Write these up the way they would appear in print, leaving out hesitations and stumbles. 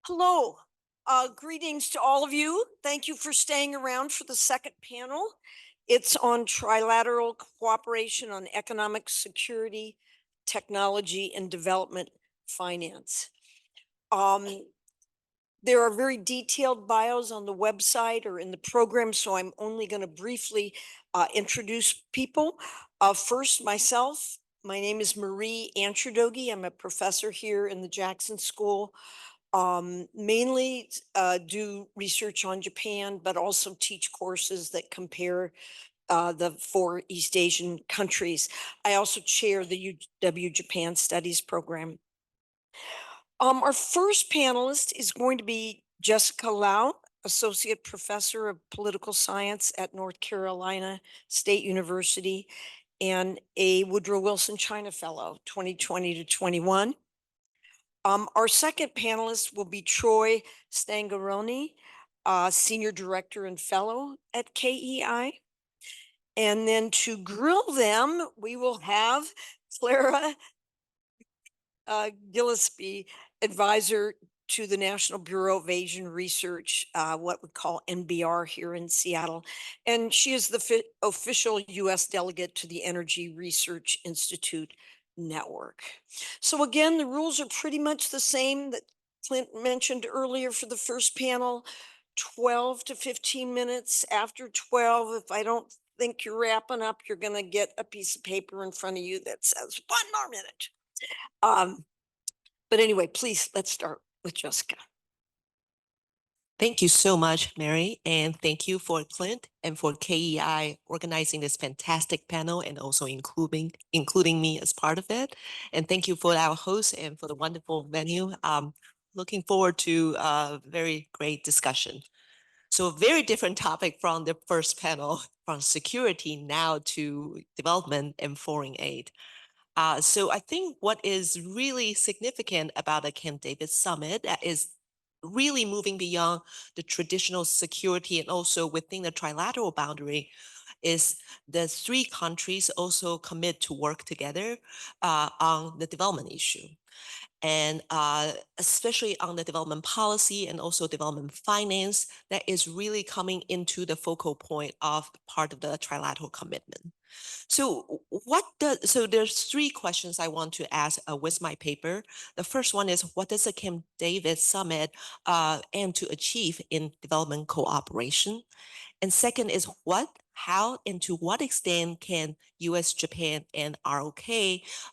Hello. Greetings to all of you. Thank you for staying around for the second panel. It's on trilateral cooperation on economic security, technology, and development finance. There are very detailed bios on the website or in the program, so I'm only going to briefly introduce people. First, myself. My name is Marie Antrodogi. I'm a professor here in the Jackson School. Mainly do research on Japan, but also teach courses that compare the four East Asian countries. I also chair the UW Japan Studies program. Our first panelist is going to be Jessica Lau, Associate Professor of Political Science at North Carolina State University and a Woodrow Wilson China Fellow, 2020 to 21. Our second panelist will be Troy Stangaroni, Senior Director and Fellow at KEI. And then to grill them, we will have Clara Gillespie, Advisor to the National Bureau of Asian Research, what we call NBR here in Seattle. And she is the official U.S. delegate to the Energy Research Institute network. So again, the rules are pretty much the same that Clint mentioned earlier for the first panel, 12 to 15 minutes. After 12, if I don't think you're wrapping up, you're going to get a piece of paper in front of you that says 1 more minute. But anyway, please, let's start with Jessica. Thank you so much, Mary, and thank you for Clint and for KEI organizing this fantastic panel and also including me as part of it. And thank you for our host and for the wonderful venue. Looking forward to a very great discussion. So a very different topic from the first panel, from security now to development and foreign aid. So I think what is really significant about the Camp David Summit is really moving beyond the traditional security and also within the trilateral boundary is the three countries also commit to work together on the development issue. And especially on the development policy and also development finance, that is really coming into the focal point of part of the trilateral commitment. So so there's three questions I want to ask with my paper. The first one is, what does the Camp David Summit aim to achieve in development cooperation? And second is, how, and to what extent can US, Japan, and ROK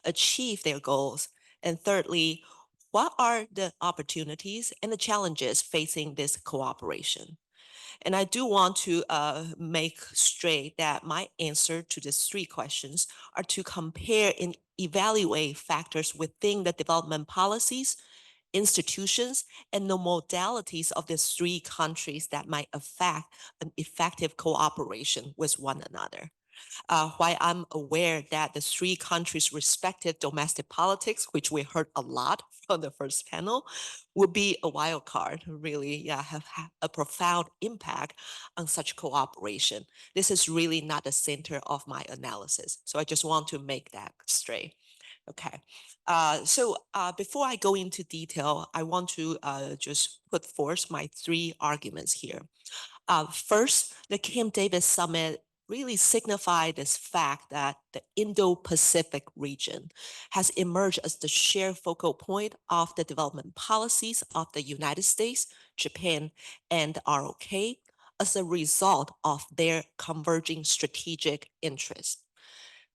achieve their goals? And thirdly, what are the opportunities and the challenges facing this cooperation? And I do want to make straight that my answer to these three questions are to compare and evaluate factors within the development policies, institutions, and the modalities of these three countries that might affect an effective cooperation with one another. While I'm aware that the three countries' respective domestic politics, which we heard a lot from the first panel, would be a wild card, really, have a profound impact on such cooperation. This is really not the center of my analysis. So I just want to make that straight. Okay. Before I go into detail, I want to just put forth my three arguments here. First, the Camp David Summit really signified this fact that the Indo-Pacific region has emerged as the shared focal point of the development policies of the United States, Japan, and ROK as a result of their converging strategic interests.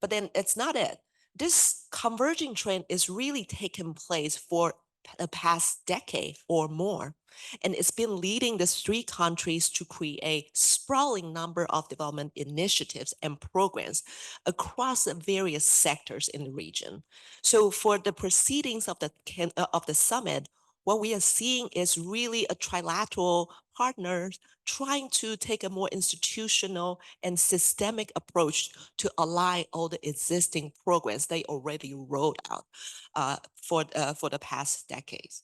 But then it's not it. This converging trend is really taking place for the past decade or more. And it's been leading the three countries to create a sprawling number of development initiatives and programs across the various sectors in the region. So for the proceedings of the summit, what we are seeing is really a trilateral partner trying to take a more institutional and systemic approach to align all the existing programs they already rolled out for the past decades.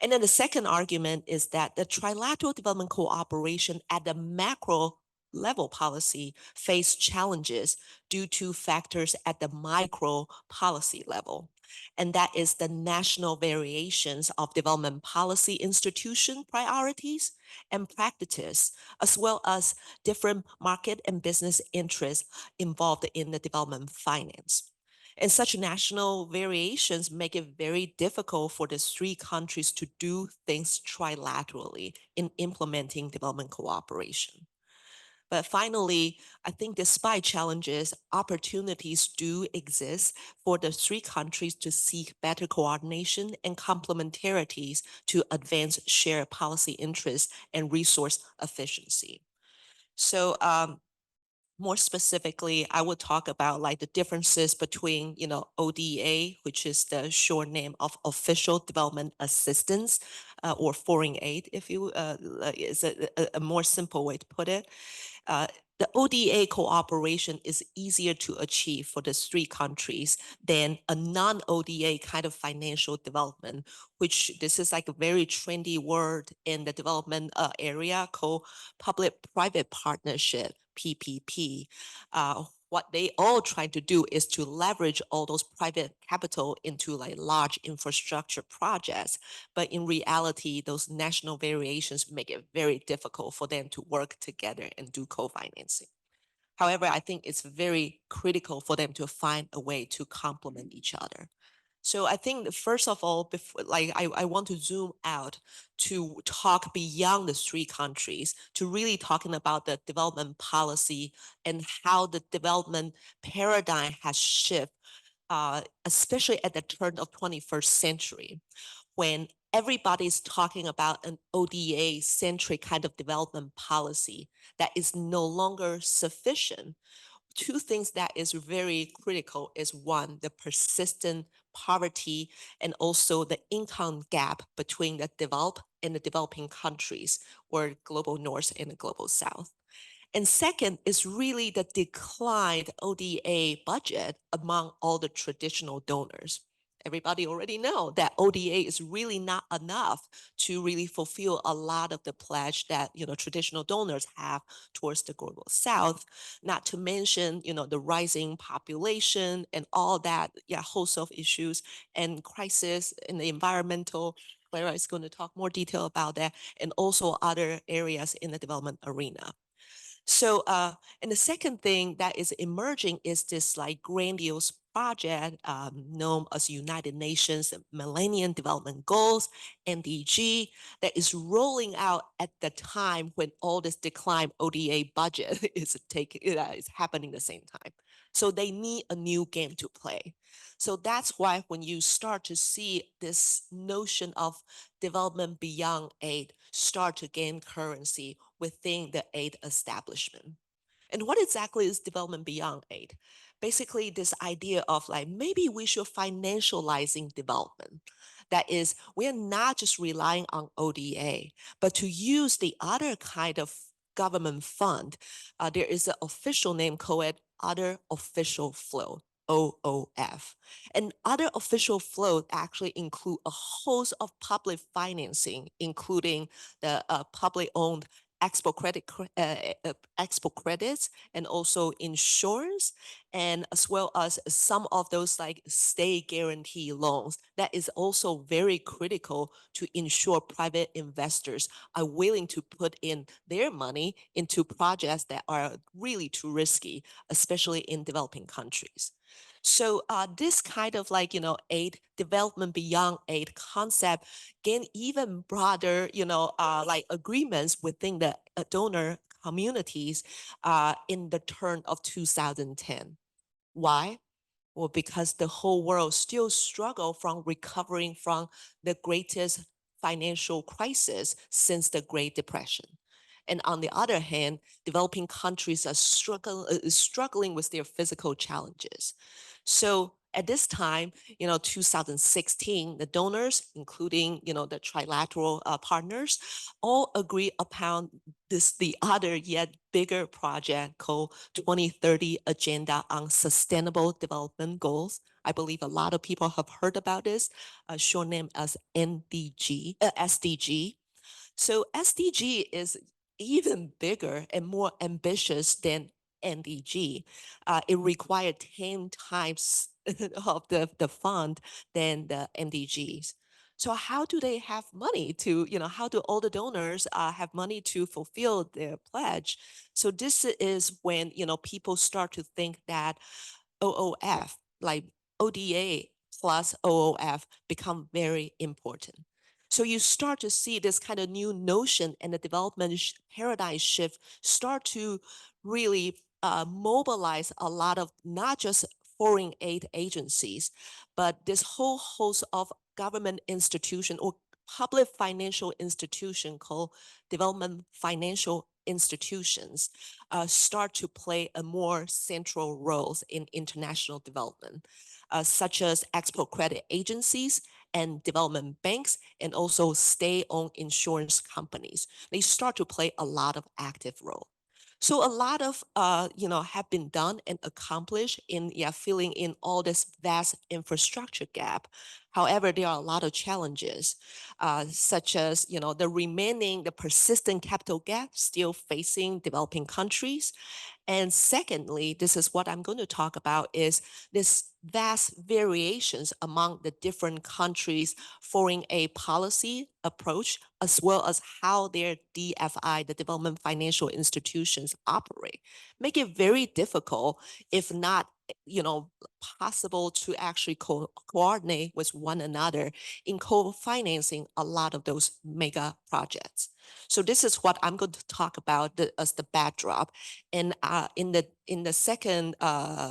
And then the second argument is that the trilateral development cooperation at the macro level policy face challenges due to factors at the micro policy level. And that is the national variations of development policy institution priorities and practices, as well as different market and business interests involved in the development finance. And such national variations make it very difficult for the three countries to do things trilaterally in implementing development cooperation. But finally, I think despite challenges, opportunities do exist for the three countries to seek better coordination and complementarities to advance shared policy interests and resource efficiency. So more specifically, I would talk about like the differences between, ODA, which is the short name of Official Development Assistance, or foreign aid, if you is a more simple way to put it. Uh, the ODA cooperation is easier to achieve for the three countries than a non-ODA kind of financial development, which this is like a very trendy word in the development area called public-private partnership, PPP. What they all try to do is to leverage all those private capital into like large infrastructure projects. But in reality, those national variations make it very difficult for them to work together and do co-financing. However, I think it's very critical for them to find a way to complement each other. So I think first of all, before, like I want to zoom out to talk beyond the three countries to really talking about the development policy and how the development paradigm has shifted, especially at the turn of 21st century, when everybody's talking about an ODA centric kind of development policy that is no longer sufficient. Two things that is very critical is one, the persistent poverty and also the income gap between the developed and the developing countries, or global north and the global south. And second is really the declined ODA budget among all the traditional donors. Everybody already know that ODA is really not enough to really fulfill a lot of the pledge that traditional donors have towards the global south. Not to mention the rising population and all that host of issues and crisis in the environmental. Clara is going to talk more detail about that, and also other areas in the development arena. So, and the second thing that is emerging is this like grandiose project known as United Nations Millennium Development Goals, (MDG), that is rolling out at the time when all this decline ODA budget is happening at the same time. So they need a new game to play. So that's why when you start to see this notion of development beyond aid start to gain currency within the aid establishment. And what exactly is development beyond aid? Basically, this idea of like maybe we should financializing development. That is, we're not just relying on ODA, but to use the other kind of government fund. There is an official name called Other Official Flow. OOF. And other official flow actually include a host of public financing, including the public owned export credits and also insurance, and as well as some of those like state guarantee loans. That is also very critical to ensure private investors are willing to put in their money into projects that are really too risky, especially in developing countries. So this kind of like, aid development beyond aid concept gain even broader, like agreements within the donor communities in the turn of 2010. Why? Well, because the whole world still struggle from recovering from the greatest financial crisis since the Great Depression. And on the other hand, developing countries are struggling with their physical challenges. So at this time, 2016, the donors, including, the trilateral partners, all agree upon the other yet bigger project called 2030 Agenda on Sustainable Development Goals. I believe a lot of people have heard about this, short name as SDG. So SDG is even bigger and more ambitious than NDG. It required 10 times of the fund than the MDGs. So how do they have money to, how do all the donors have money to fulfill their pledge? So this is when, people start to think that OOF, like ODA plus OOF, become very important. So you start to see this kind of new notion and the development paradigm shift start to really mobilize a lot of not just foreign aid agencies, but this whole host of government institution or public financial institution called development financial institutions start to play a more central roles in international development, such as export credit agencies and development banks, and also state-owned insurance companies. They start to play a lot of active role. So a lot of have been done and accomplished in filling in all this vast infrastructure gap. However, there are a lot of challenges, such as the persistent capital gap still facing developing countries, and secondly, this is what I'm going to talk about, is this vast variations among the different countries' foreign aid policy approach, as well as how their DFI, the development financial institutions, operate. Make it very difficult, if not possible, to actually coordinate with one another in co-financing a lot of those mega projects. So this is what I'm going to talk about as the backdrop. And in the second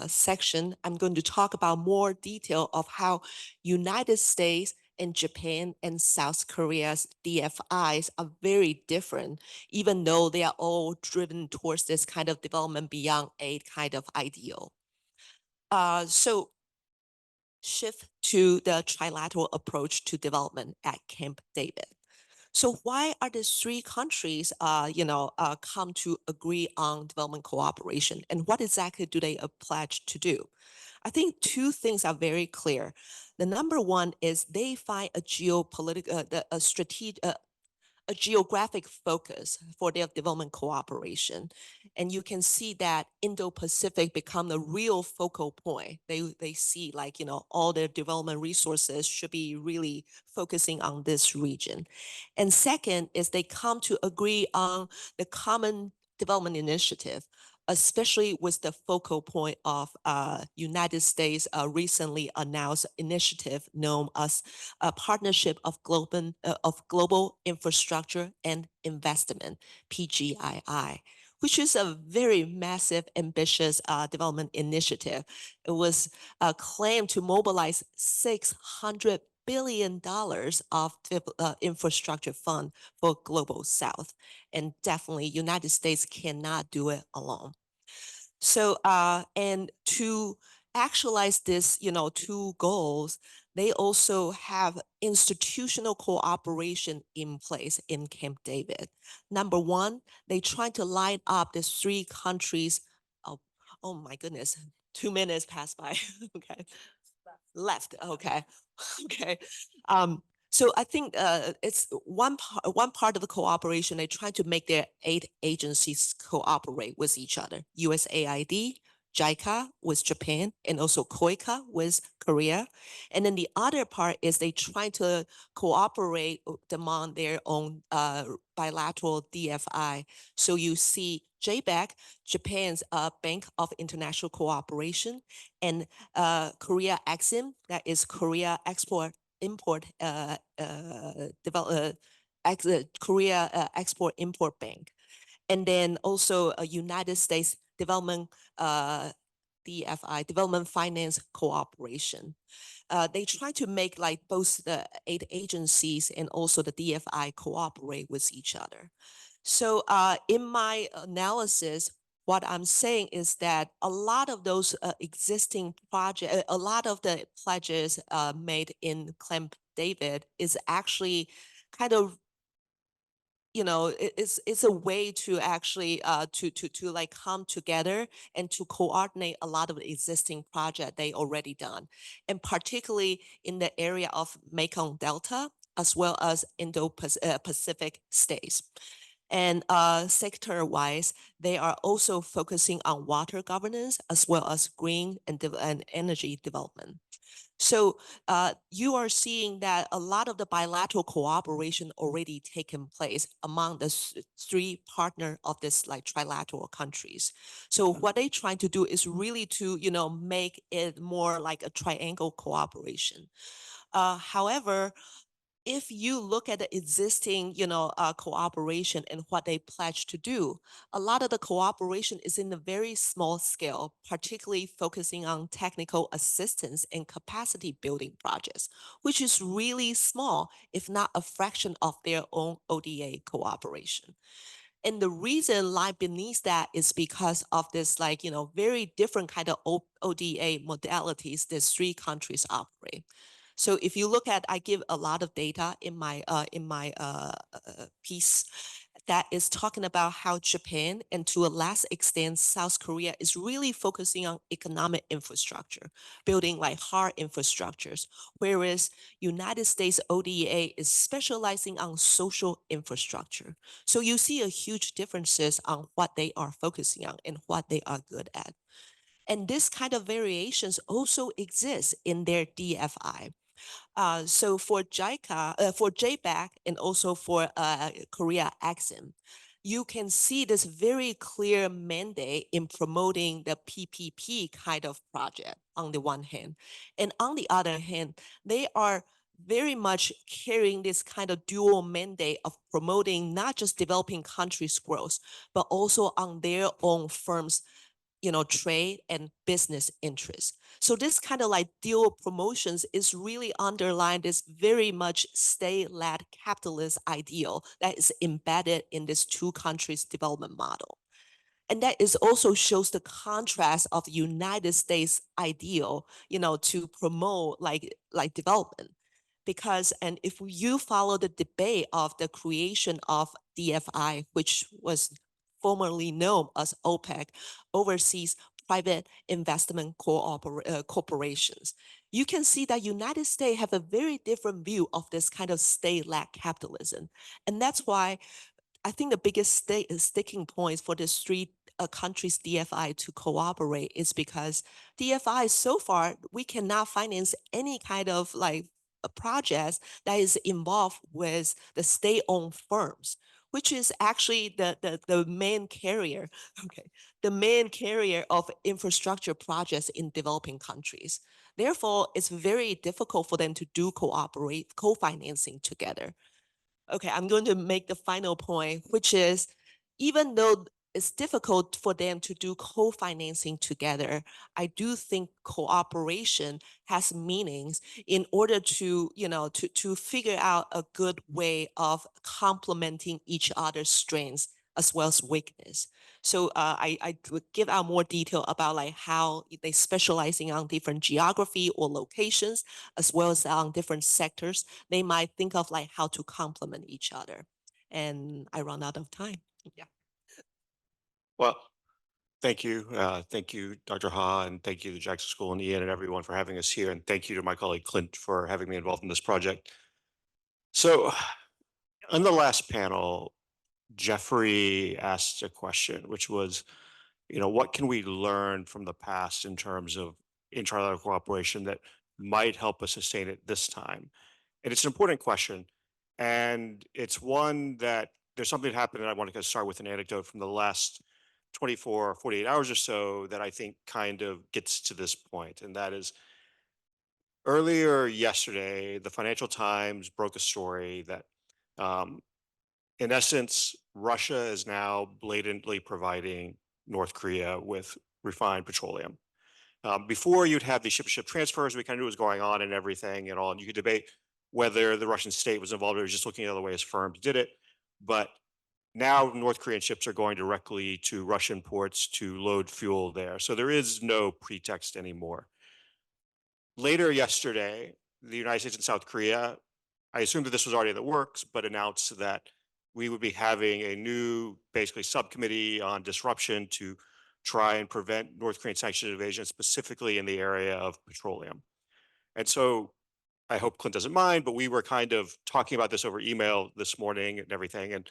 section, I'm going to talk about more detail of how United States and Japan and South Korea's DFIs are very different, even though they are all driven towards this kind of development beyond aid kind of ideal. So shift to the trilateral approach to development at Camp David. So why are these three countries, come to agree on development cooperation, and what exactly do they pledge to do? I think two things are very clear. The number one is they find a geopolitical, a strategic, a geographic focus for their development cooperation. And you can see that Indo-Pacific become the real focal point. They see all their development resources should be really focusing on this region. And second is they come to agree on the common development initiative, especially with the focal point of United States recently announced initiative known as a partnership of global infrastructure and investment, PGII, which is a very massive, ambitious development initiative. It was claimed to mobilize $600 billion of infrastructure fund for global South, and definitely United States cannot do it alone. So, and to actualize this, two goals, they also have institutional cooperation in place in Camp David. Number one, they try to line up the three countries. Oh my goodness, 2 minutes passed by. Okay. Left. Okay. Okay. So I think it's one part of the cooperation. They try to make their aid agencies cooperate with each other. USAID, JICA with Japan, and also COICA with Korea. And then the other part is they try to cooperate among their own bilateral DFI. So you see JBEC, Japan's Bank of International Cooperation, and Korea Exim, that is Korea Import Korea Export Import Bank, and then also a United States Development DFI, Development Finance Cooperation. They try to make both the aid agencies and also the DFI cooperate with each other. So in my analysis, what I'm saying is that a lot of those existing projects, a lot of the pledges made in Camp David is actually kind of, it's a way to actually to come together and to coordinate a lot of the existing project they already done, and particularly in the area of Mekong Delta as well as Indo-Pacific states. And sector-wise, they are also focusing on water governance as well as green and energy development. So you are seeing that a lot of the bilateral cooperation already taken place among the three partner of this like trilateral countries. So what they're trying to do is really to, make it more like a triangle cooperation. However, if you look at the existing, cooperation and what they pledge to do, a lot of the cooperation is in a very small scale, particularly focusing on technical assistance and capacity building projects, which is really small, if not a fraction of their own ODA cooperation. And the reason lie beneath that is because of this, very different kind of ODA modalities these three countries operate. So if you look at, I give a lot of data in my piece that is talking about how Japan and to a less extent South Korea is really focusing on economic infrastructure, building like hard infrastructures, whereas United States ODA is specializing on social infrastructure. So you see a huge differences on what they are focusing on and what they are good at. And this kind of variations also exist in their DFI. So for for JBAC and also for Korea Accent, you can see this very clear mandate in promoting the PPP kind of project on the one hand. And on the other hand, they are very much carrying this kind of dual mandate of promoting not just developing countries' growth, but also on their own firms' trade and business interests. So this kind of like dual promotions is really underlying this very much state-led capitalist ideal that is embedded in this two countries development model. And that is also shows the contrast of the United States ideal, to promote like development. Because, and if you follow the debate of the creation of DFI, which was formerly known as OPEC, overseas private investment corporations, you can see that United States have a very different view of this kind of state-led capitalism. And that's why I think the biggest sticking points for the three countries DFI to cooperate is because DFI so far, we cannot finance any kind of like a project that is involved with the state-owned firms, which is actually the main carrier, okay, the main carrier of infrastructure projects in developing countries. Therefore, it's very difficult for them to do co-financing together. Okay, I'm going to make the final point, which is even though it's difficult for them to do co-financing together, I do think cooperation has meanings in order to, to figure out a good way of complementing each other's strengths as well as weakness. So I would give out more detail about like how they specializing on different geography or locations, as well as on different sectors. They might think of like how to complement each other. And I run out of time. Yeah. Well, thank you. Thank you, Dr. Ha, and thank you to Jackson School and Ian and everyone for having us here. And thank you to my colleague Clint for having me involved in this project. So on the last panel, Jeffrey asked a question, which was, what can we learn from the past in terms of trilateral cooperation that might help us sustain it this time? And it's an important question. And it's one that there's something that happened, and I want to start with an anecdote from the last 24 or 48 hours or so that I think kind of gets to this point. And that is earlier yesterday, the Financial Times broke a story that, in essence, Russia is now blatantly providing North Korea with refined petroleum. Before you'd have these ship-to-ship transfers, we kind of knew what was going on and everything and all, and you could debate whether the Russian state was involved or was just looking at other ways firms did it. But now North Korean ships are going directly to Russian ports to load fuel there. So there is no pretext anymore. Later yesterday, the United States and South Korea, I assumed that this was already in the works, but announced that we would be having a new, basically, subcommittee on disruption to try and prevent North Korean sanction evasion, specifically in the area of petroleum. And so I hope Clint doesn't mind, but we were kind of talking about this over email this morning and everything. And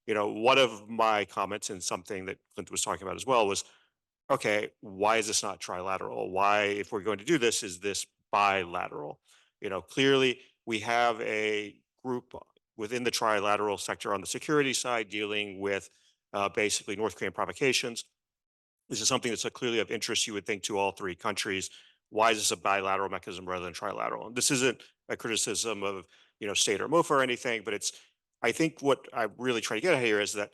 one of my comments and something that Clint was talking about as well was, okay, why is this not trilateral? Why, if we're going to do this, is this bilateral? Clearly we have a group within the trilateral sector on the security side dealing with basically North Korean provocations. This is something that's clearly of interest, you would think, to all three countries. Why is this a bilateral mechanism rather than trilateral? And this isn't a criticism of, state or MOFA or anything, but I think what I really try to get at here is that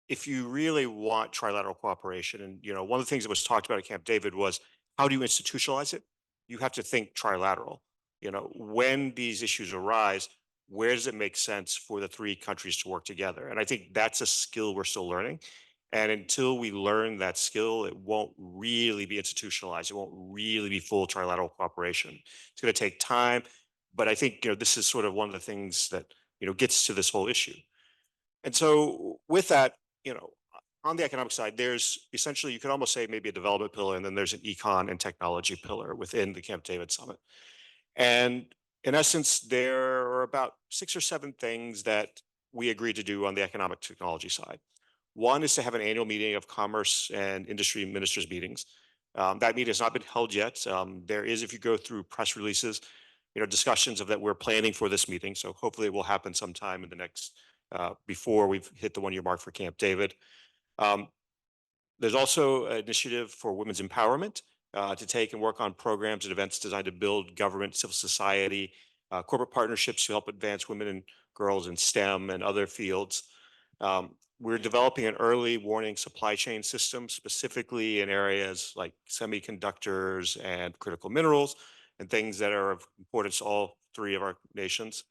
if you really want trilateral cooperation, and one of the things that was talked about at Camp David was, how do you institutionalize it? You have to think trilateral. When these issues arise, where does it make sense for the three countries to work together? And I think that's a skill we're still learning. And until we learn that skill, it won't really be institutionalized. It won't really be full trilateral cooperation. It's going to take time, but I think this is sort of one of the things that gets to this whole issue. And so with that, on the economic side, there's essentially, you could almost say maybe a development pillar, and then there's an econ and technology pillar within the Camp David Summit. And in essence, there are about 6 or 7 things that we agreed to do on the economic technology side. One is to have an annual meeting of commerce and industry ministers meetings. That meeting has not been held yet. There is, if you go through press releases, discussions of that we're planning for this meeting. So hopefully it will happen sometime in the next, before we've hit the 1-year mark for Camp David. There's also an initiative for women's empowerment to take and work on programs and events designed to build government, civil society, corporate partnerships to help advance women and girls in STEM and other fields. We're developing an early warning supply chain system, specifically in areas like semiconductors and critical minerals and things that are of importance to all three of our nations.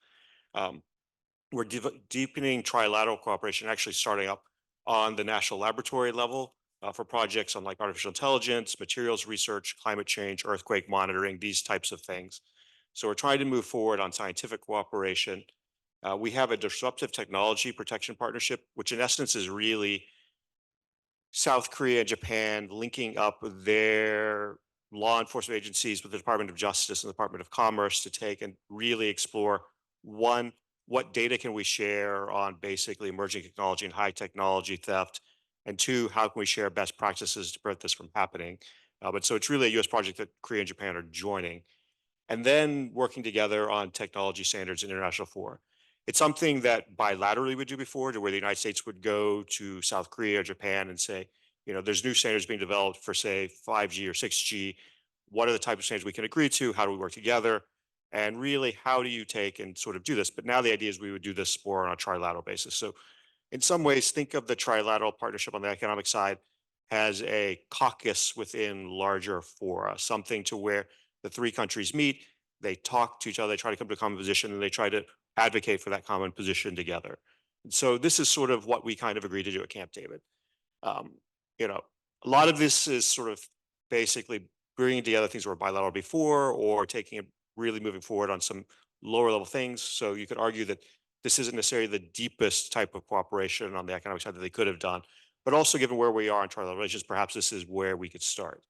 We're deepening trilateral cooperation, actually starting up on the national laboratory level for projects on like artificial intelligence, materials research, climate change, earthquake monitoring, these types of things. So we're trying to move forward on scientific cooperation. We have a disruptive technology protection partnership, which in essence is really South Korea and Japan linking up their law enforcement agencies with the Department of Justice and the Department of Commerce to take and really explore, one, what data can we share on basically emerging technology and high technology theft? And two, how can we share best practices to prevent this from happening? But so it's really a US project that Korea and Japan are joining. And then working together on technology standards in international fora. It's something that bilaterally we do before, to where the United States would go to South Korea or Japan and say, there's new standards being developed for, say, 5G or 6G. What are the type of standards we can agree to? How do we work together? And really, how do you take and sort of do this? But now the idea is we would do this more on a trilateral basis. So in some ways, think of the trilateral partnership on the economic side as a caucus within larger fora, something to where the three countries meet, they talk to each other, they try to come to a common position, and they try to advocate for that common position together. And so this is sort of what we kind of agreed to do at Camp David. A lot of this is sort of basically bringing together things that were bilateral before, or taking it really moving forward on some lower level things. So you could argue that this isn't necessarily the deepest type of cooperation on the economic side that they could have done, but also given where we are in trilateral relations, perhaps this is where we could start.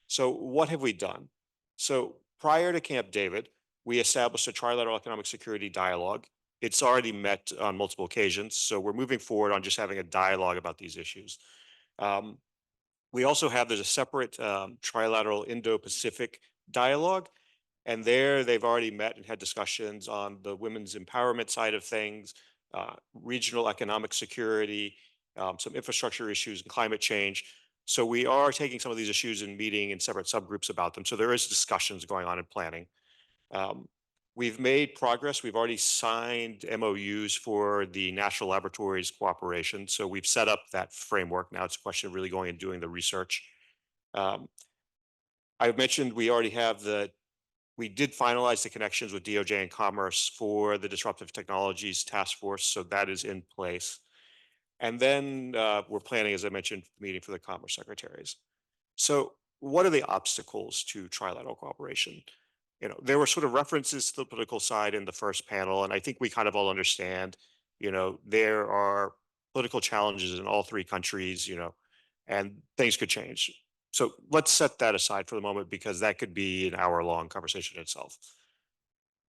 So what have we done? So prior to Camp David, we established a trilateral economic security dialogue. It's already met on multiple occasions. So we're moving forward on just having a dialogue about these issues. We also have, there's a separate trilateral Indo-Pacific dialogue. And there they've already met and had discussions on the women's empowerment side of things, regional economic security, some infrastructure issues and climate change. So we are taking some of these issues and meeting in separate subgroups about them. So there is discussions going on in planning. We've made progress. We've already signed MOUs for the national laboratories cooperation. So we've set up that framework. Now it's a question of really going and doing the research. I mentioned we already have we did finalize the connections with DOJ and Commerce for the Disruptive Technologies Task Force. So that is in place. And then we're planning, as I mentioned, the meeting for the Commerce Secretaries. So what are the obstacles to trilateral cooperation? There were sort of references to the political side in the first panel, and I think we kind of all understand, there are political challenges in all three countries, and things could change. So let's set that aside for the moment, because that could be an hour-long conversation itself.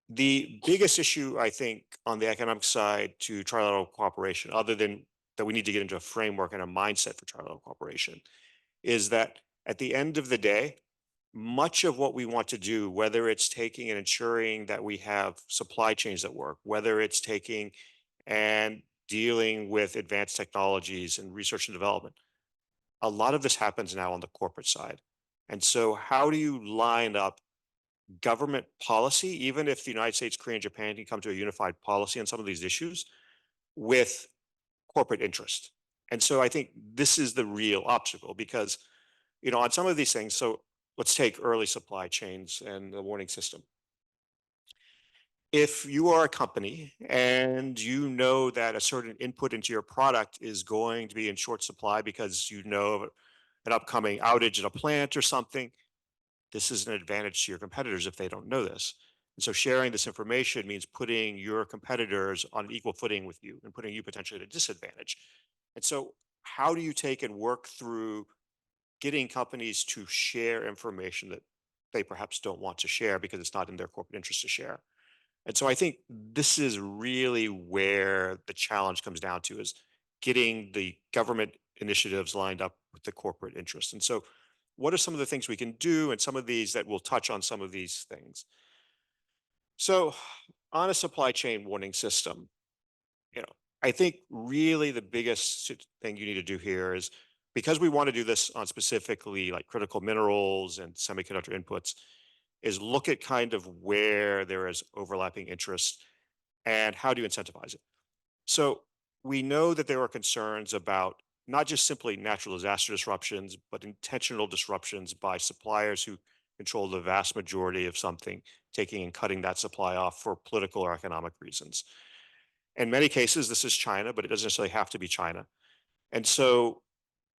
The biggest issue, I think, on the economic side to trilateral cooperation, other than that we need to get into a framework and a mindset for trilateral cooperation is that at the end of the day, much of what we want to do, whether it's taking and ensuring that we have supply chains that work, whether it's taking and dealing with advanced technologies and research and development, a lot of this happens now on the corporate side. And so how do you line up government policy, even if the United States, Korea, and Japan can come to a unified policy on some of these issues, with corporate interest? And so I think this is the real obstacle because, on some of these things, so let's take early supply chains and the warning system. If you are a company and you know that a certain input into your product is going to be in short supply because you know of an upcoming outage at a plant or something, this is an advantage to your competitors if they don't know this. And so sharing this information means putting your competitors on an equal footing with you and putting you potentially at a disadvantage. And so how do you take and work through getting companies to share information that they perhaps don't want to share because it's not in their corporate interest to share? And so I think this is really where the challenge comes down to is getting the government initiatives lined up with the corporate interest. And so what are some of the things we can do and some of these that will touch on some of these things? So on a supply chain warning system, you know, I think really the biggest thing you need to do here is because we want to do this on specifically like critical minerals and semiconductor inputs, is look at kind of where there is overlapping interest and how do you incentivize it. So we know that there are concerns about not just simply natural disaster disruptions, but intentional disruptions by suppliers who control the vast majority of something, taking and cutting that supply off for political or economic reasons. In many cases, this is China, but it doesn't necessarily have to be China. And so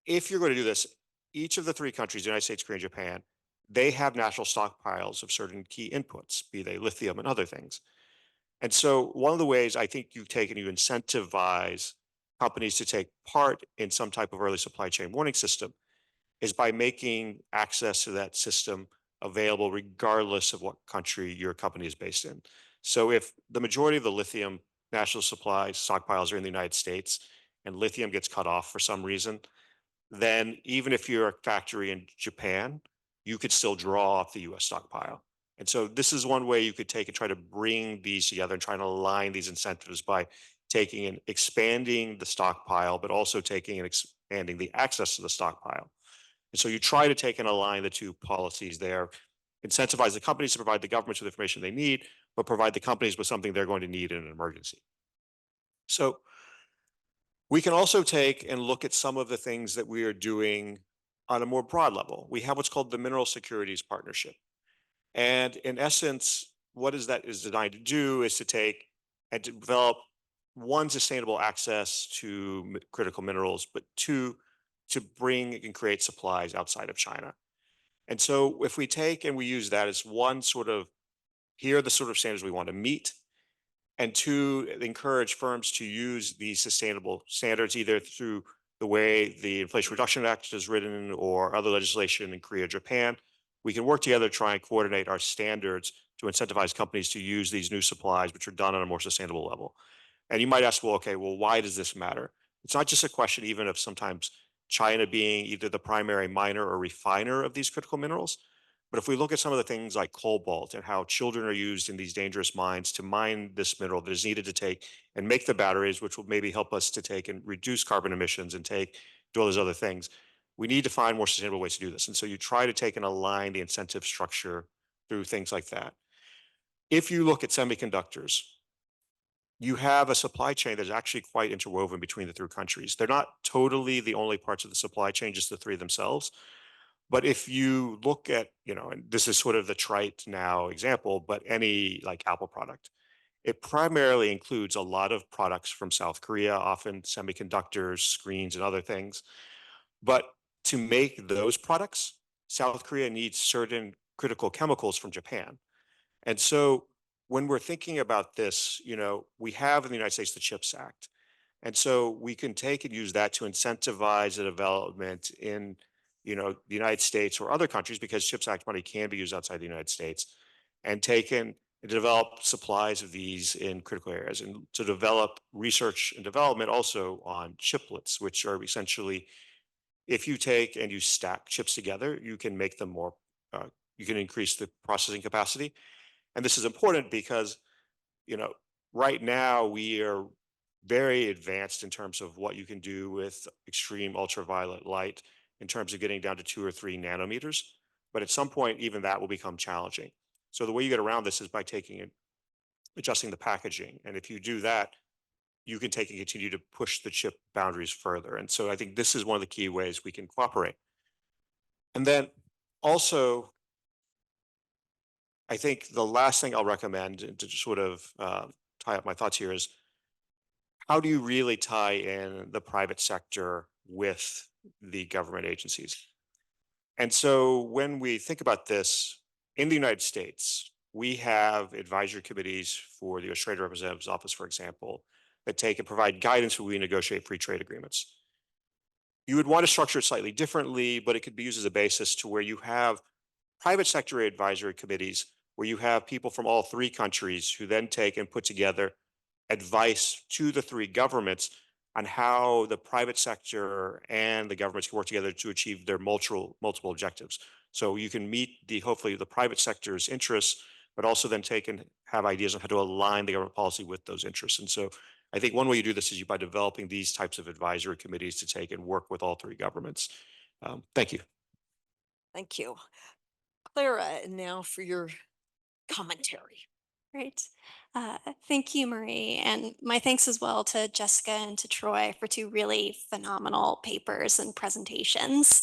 if you're going to do this, each of the three countries, the United States, Korea, and Japan, they have national stockpiles of certain key inputs, be they lithium and other things. And so one of the ways I think you take and you incentivize companies to take part in some type of early supply chain warning system is by making access to that system available regardless of what country your company is based in. So if the majority of the lithium national supply stockpiles are in the United States and lithium gets cut off for some reason, then even if you're a factory in Japan, you could still draw off the US stockpile. And so this is one way you could take and try to bring these together and trying to align these incentives by taking and expanding the stockpile, but also taking and expanding the access to the stockpile. And so you try to take and align the two policies there, incentivize the companies to provide the governments with information they need, but provide the companies with something they're going to need in an emergency. So we can also take and look at some of the things that we are doing on a more broad level. We have what's called the Mineral Securities Partnership. And in essence, what is that is designed to do is to take and to develop one, sustainable access to critical minerals, but two, to bring and create supplies outside of China. And so if we take and we use that as one sort of, here are the sort of standards we want to meet, and two, encourage firms to use these sustainable standards either through the way the Inflation Reduction Act is written or other legislation in Korea, Japan. We can work together to try and coordinate our standards to incentivize companies to use these new supplies, which are done on a more sustainable level. And you might ask, well, okay, well, why does this matter? It's not just a question even of sometimes China being either the primary miner or refiner of these critical minerals. But if we look at some of the things like cobalt and how children are used in these dangerous mines to mine this mineral that is needed to take and make the batteries, which will maybe help us to take and reduce carbon emissions and do all those other things, we need to find more sustainable ways to do this. And so you try to take and align the incentive structure through things like that. If you look at semiconductors, you have a supply chain that's actually quite interwoven between the three countries. They're not totally the only parts of the supply chain, just the three themselves. But if you look at, and this is sort of the trite now example, but any like Apple product, it primarily includes a lot of products from South Korea, often semiconductors, screens, and other things. But to make those products, South Korea needs certain critical chemicals from Japan. And so when we're thinking about this, we have in the United States the CHIPS Act. And so we can take and use that to incentivize the development in the United States or other countries because CHIPS Act money can be used outside the United States and taken and to develop supplies of these in critical areas, and to develop research and development also on chiplets, which are essentially, if you take and you stack chips together, you can make them more, you can increase the processing capacity. And this is important because, you know, right now we are very advanced in terms of what you can do with extreme ultraviolet light in terms of getting down to 2 or 3 nanometers. But at some point, even that will become challenging. So the way you get around this is by taking and adjusting the packaging. And if you do that, you can take and continue to push the chip boundaries further. And so I think this is one of the key ways we can cooperate. And then also, I think the last thing I'll recommend, and to sort of tie up my thoughts here, is how do you really tie in the private sector with the government agencies? And so when we think about this in the United States, we have advisory committees for the US Trade Representative's Office, for example, that take and provide guidance when we negotiate free trade agreements. You would want to structure it slightly differently, but it could be used as a basis to where you have private sector advisory committees where you have people from all 3 countries who then take and put together advice to the 3 governments on how the private sector and the governments can work together to achieve their multiple objectives. So you can meet hopefully the private sector's interests, but also then take and have ideas on how to align the government policy with those interests. And so I think one way you do this is by developing these types of advisory committees to take and work with all 3 governments. Thank you. Thank you. Clara, now for your commentary. Great. Thank you, Marie. And my thanks as well to Jessica and to Troy for 2 really phenomenal papers and presentations.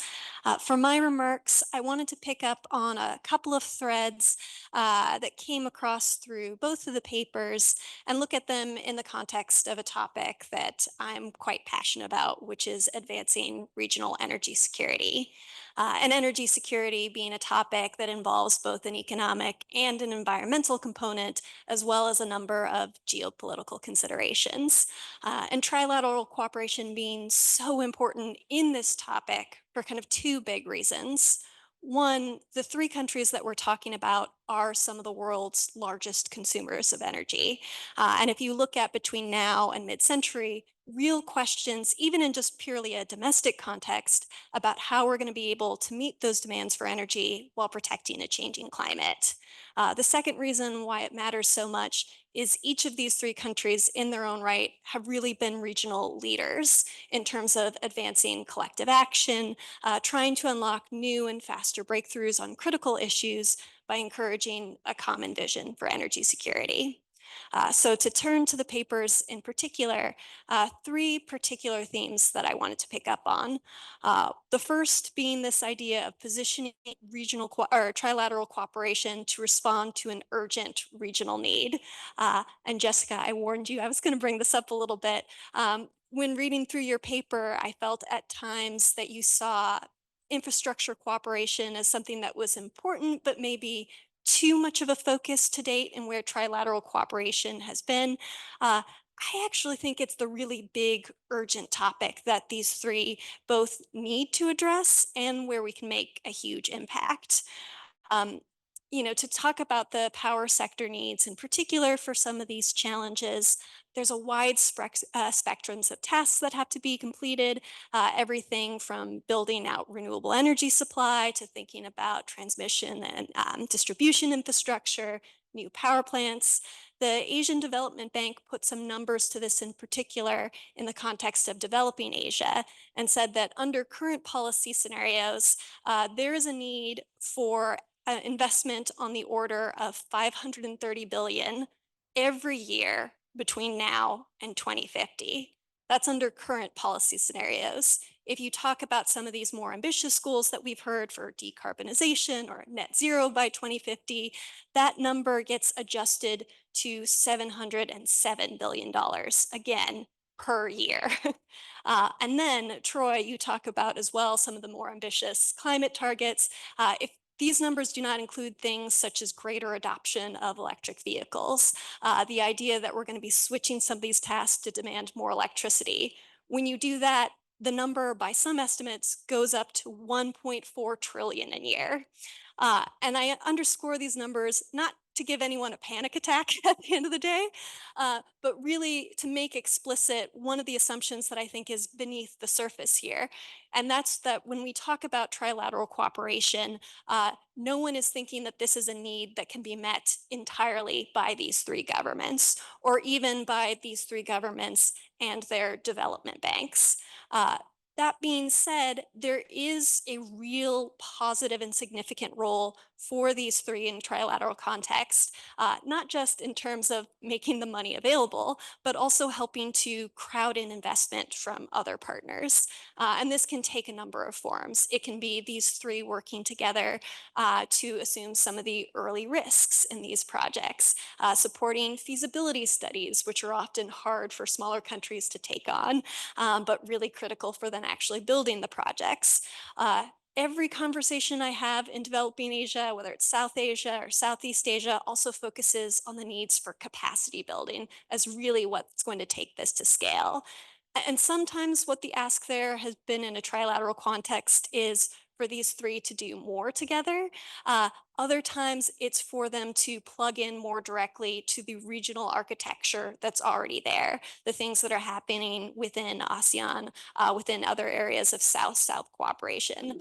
For my remarks, I wanted to pick up on a couple of threads that came across through both of the papers and look at them in the context of a topic that I'm quite passionate about, which is advancing regional energy security. And energy security being a topic that involves both an economic and an environmental component, as well as a number of geopolitical considerations. And trilateral cooperation being so important in this topic for kind of 2 big reasons. One, the 3 countries that we're talking about are some of the world's largest consumers of energy. And if you look at between now and mid-century, real questions, even in just purely a domestic context, about how we're going to be able to meet those demands for energy while protecting a changing climate. The second reason why it matters so much is each of these 3 countries in their own right have really been regional leaders in terms of advancing collective action, trying to unlock new and faster breakthroughs on critical issues by encouraging a common vision for energy security. So to turn to the papers in particular, 3 particular themes that I wanted to pick up on. The first being this idea of positioning regional or trilateral cooperation to respond to an urgent regional need. And Jessica, I warned you I was going to bring this up a little bit. When reading through your paper, I felt at times that you saw infrastructure cooperation as something that was important, but maybe too much of a focus to date and where trilateral cooperation has been. I actually think it's the really big, urgent topic that these 3 both need to address and where we can make a huge impact. To talk about the power sector needs in particular for some of these challenges, there's a wide spectrums of tasks that have to be completed, everything from building out renewable energy supply to thinking about transmission and distribution infrastructure, new power plants. The Asian Development Bank put some numbers to this in particular in the context of developing Asia and said that under current policy scenarios, there is a need for investment on the order of 530 billion every year between now and 2050. That's under current policy scenarios. If you talk about some of these more ambitious goals that we've heard for decarbonization or net zero by 2050, that number gets adjusted to $707 billion, again, per year. And then, Troy, you talk about as well some of the more ambitious climate targets. If these numbers do not include things such as greater adoption of electric vehicles, the idea that we're going to be switching some of these tasks to demand more electricity. When you do that, the number by some estimates goes up to 1.4 trillion a year. And I underscore these numbers not to give anyone a panic attack at the end of the day, but really to make explicit one of the assumptions that I think is beneath the surface here. And that's that when we talk about trilateral cooperation, no one is thinking that this is a need that can be met entirely by these three governments, or even by these three governments and their development banks. That being said, there is a real positive and significant role for these three in trilateral context, not just in terms of making the money available, but also helping to crowd in investment from other partners. And this can take a number of forms. It can be these three working together to assume some of the early risks in these projects, supporting feasibility studies, which are often hard for smaller countries to take on, but really critical for them actually building the projects. Every conversation I have in developing Asia, whether it's South Asia or Southeast Asia, also focuses on the needs for capacity building as really what's going to take this to scale. And sometimes what the ask there has been in a trilateral context is for these three to do more together. Other times it's for them to plug in more directly to the regional architecture that's already there, the things that are happening within ASEAN, within other areas of South-South cooperation,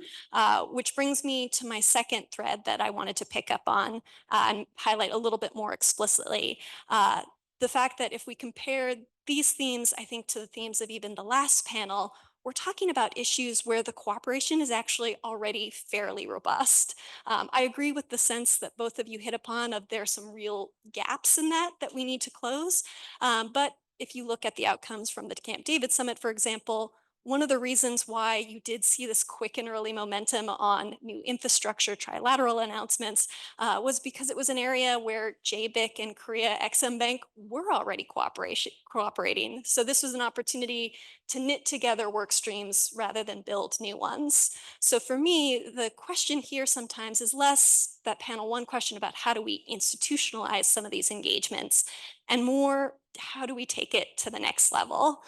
which brings me to my second thread that I wanted to pick up on and highlight a little bit more explicitly. The fact that if we compare these themes, I think, to the themes of even the last panel, we're talking about issues where the cooperation is actually already fairly robust. I agree with the sense that both of you hit upon of there are some real gaps in that we need to close. But if you look at the outcomes from the Camp David Summit, for example, one of the reasons why you did see this quick and early momentum on new infrastructure trilateral announcements was because it was an area where JBIC and Korea Exim Bank were already cooperating. So this was an opportunity to knit together work streams rather than build new ones. So for me, the question here sometimes is less that panel one question about how do we institutionalize some of these engagements, and more, how do we take it to the next level?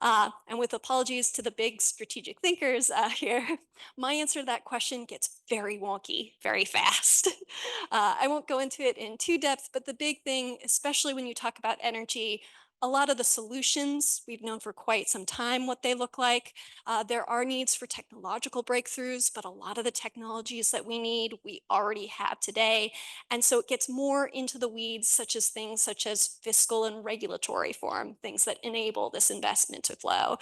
And with apologies to the big strategic thinkers here, my answer to that question gets very wonky very fast. I won't go into it in too depth, but the big thing, especially when you talk about energy, a lot of the solutions we've known for quite some time what they look like. There are needs for technological breakthroughs, but a lot of the technologies that we need, we already have today. And so it gets more into the weeds, such as things such as fiscal and regulatory form, things that enable this investment to flow.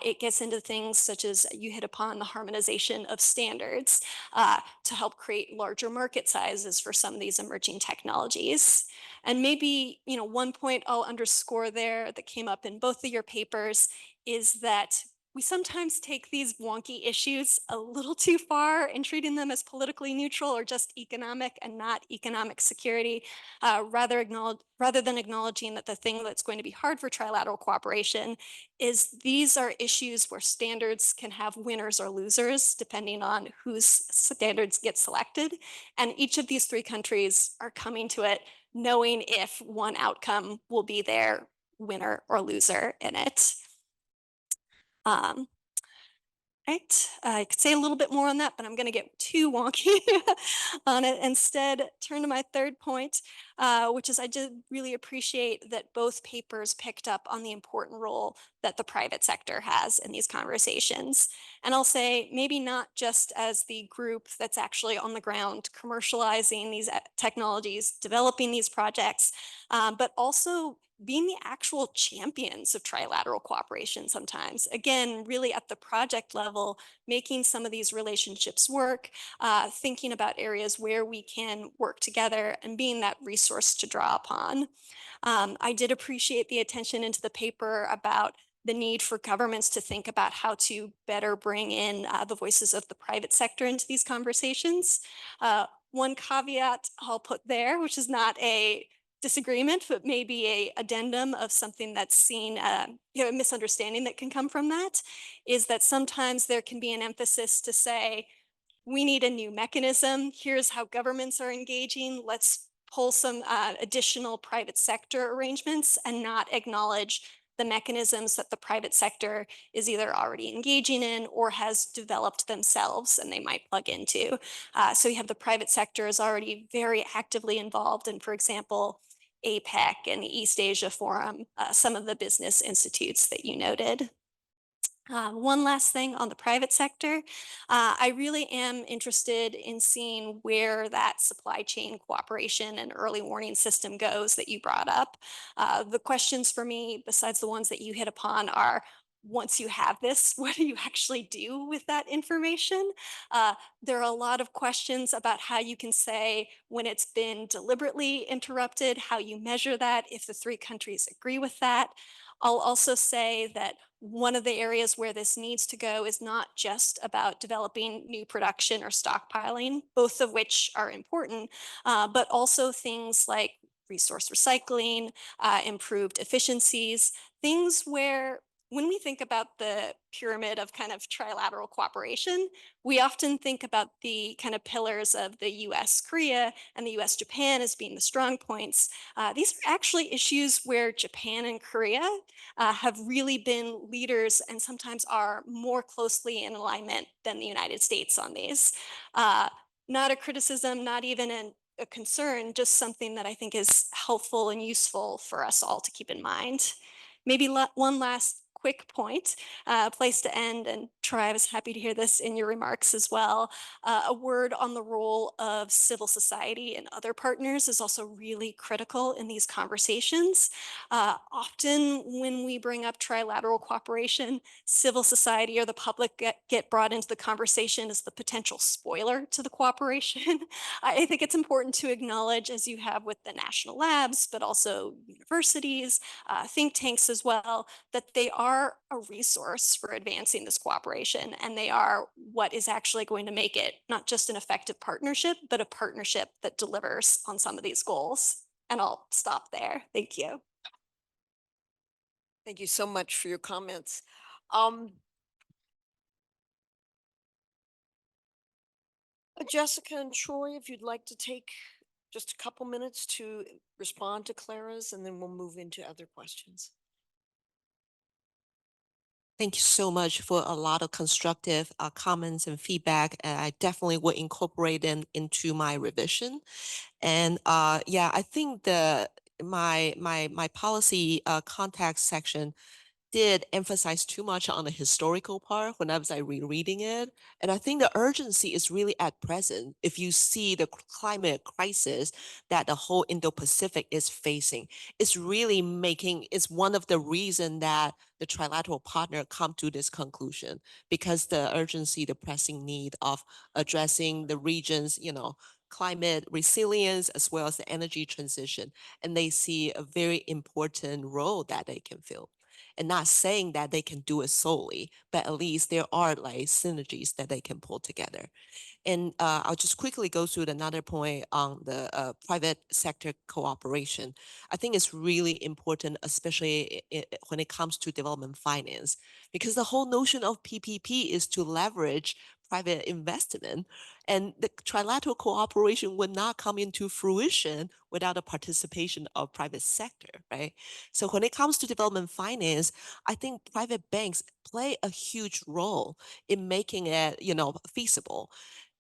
It gets into things such as you hit upon the harmonization of standards to help create larger market sizes for some of these emerging technologies. And maybe, one point I'll underscore there that came up in both of your papers is that we sometimes take these wonky issues a little too far in treating them as politically neutral or just economic and not economic security, rather than acknowledging that the thing that's going to be hard for trilateral cooperation is these are issues where standards can have winners or losers depending on whose standards get selected. And each of these three countries are coming to it knowing if one outcome will be their winner or loser in it. Right, I could say a little bit more on that, but I'm going to get too wonky on it. Instead, turn to my third point, which is I did really appreciate that both papers picked up on the important role that the private sector has in these conversations. And I'll say maybe not just as the group that's actually on the ground commercializing these technologies, developing these projects, but also being the actual champions of trilateral cooperation sometimes. Again, really at the project level, making some of these relationships work, thinking about areas where we can work together and being that resource to draw upon. I did appreciate the attention into the paper about the need for governments to think about how to better bring in the voices of the private sector into these conversations. One caveat I'll put there, which is not a disagreement, but maybe a addendum of something that's seen, a misunderstanding that can come from that, is that sometimes there can be an emphasis to say, we need a new mechanism. Here's how governments are engaging. Let's pull some additional private sector arrangements and not acknowledge the mechanisms that the private sector is either already engaging in or has developed themselves and they might plug into. So you have the private sector is already very actively involved in, for example, APEC and the East Asia Forum, some of the business institutes that you noted. One last thing on the private sector. I really am interested in seeing where that supply chain cooperation and early warning system goes that you brought up. The questions for me, besides the ones that you hit upon, are once you have this, what do you actually do with that information? There are a lot of questions about how you can say when it's been deliberately interrupted, how you measure that, if the three countries agree with that. I'll also say that one of the areas where this needs to go is not just about developing new production or stockpiling, both of which are important, but also things like resource recycling, improved efficiencies, things where when we think about the pyramid of kind of trilateral cooperation, we often think about the kind of pillars of the US Korea and the US Japan as being the strong points. These are actually issues where Japan and Korea have really been leaders and sometimes are more closely in alignment than the United States on these. Not a criticism, not even a concern, just something that I think is helpful and useful for us all to keep in mind. Maybe one last quick point, place to end, and Troy, I was happy to hear this in your remarks as well. A word on the role of civil society and other partners is also really critical in these conversations. Often when we bring up trilateral cooperation, civil society or the public get brought into the conversation as the potential spoiler to the cooperation. I think it's important to acknowledge, as you have with the national labs, but also universities, think tanks as well, that they are a resource for advancing this cooperation, and they are what is actually going to make it not just an effective partnership, but a partnership that delivers on some of these goals. And I'll stop there. Thank you. Thank you so much for your comments. Jessica and Troy, if you'd like to take just a couple minutes to respond to Clara's, and then we'll move into other questions. Thank you so much for a lot of constructive comments and feedback. And I definitely will incorporate them into my revision. And yeah, I think my policy context section did emphasize too much on the historical part when I was rereading it. And I think the urgency is really at present. If you see the climate crisis that the whole Indo-Pacific is facing, it's really it's one of the reasons that the trilateral partner come to this conclusion, because the urgency, the pressing need of addressing the region's, climate resilience as well as the energy transition. And they see a very important role that they can fill. And not saying that they can do it solely, but at least there are synergies that they can pull together. And I'll just quickly go through another point on the private sector cooperation. I think it's really important, especially when it comes to development finance, because the whole notion of PPP is to leverage private investment, and the trilateral cooperation would not come into fruition without the participation of private sector, right? So when it comes to development finance, I think private banks play a huge role in making it, feasible.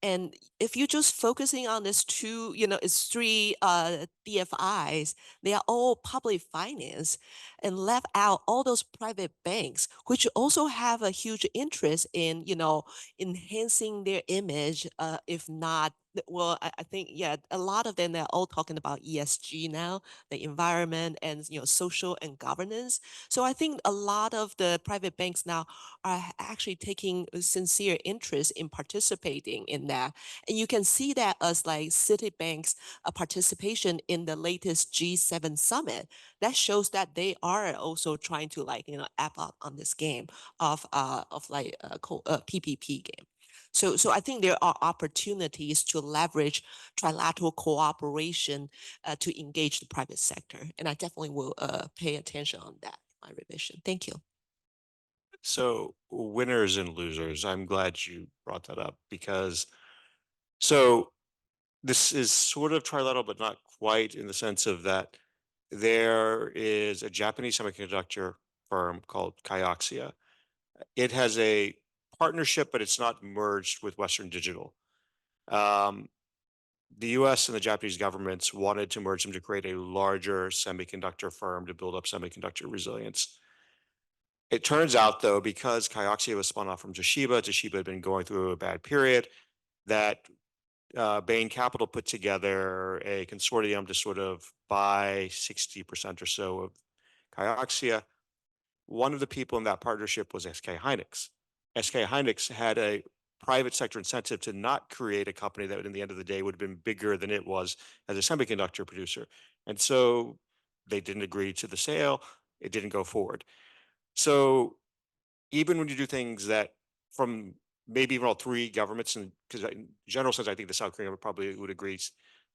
And if you're just focusing on this it's three DFIs, they are all public finance, and left out all those private banks, which also have a huge interest in, enhancing their image, if not, well, I think, yeah, a lot of them, they're all talking about ESG now, the environment and, social and governance. So I think a lot of the private banks now are actually taking a sincere interest in participating in that. And you can see that as Citibank's participation in the latest G7 summit. That shows that they are also trying to app up on this game of PPP game. So I think there are opportunities to leverage trilateral cooperation to engage the private sector. And I definitely will pay attention on that in my revision. Thank you. So winners and losers, I'm glad you brought that up because so this is sort of trilateral, but not quite, in the sense of that there is a Japanese semiconductor firm called Kioxia. It has a partnership, but it's not merged with Western Digital. The US and the Japanese governments wanted to merge them to create a larger semiconductor firm to build up semiconductor resilience. It turns out, though, because Kioxia was spun off from Toshiba, Toshiba had been going through a bad period, that Bain Capital put together a consortium to sort of buy 60% or so of Kioxia. One of the people in that partnership was SK Hynix. SK Hynix had a private sector incentive to not create a company that in the end of the day would have been bigger than it was as a semiconductor producer. And so they didn't agree to the sale. It didn't go forward. So even when you do things that from maybe even all three governments, and because in general sense, I think the South Korean probably would agree,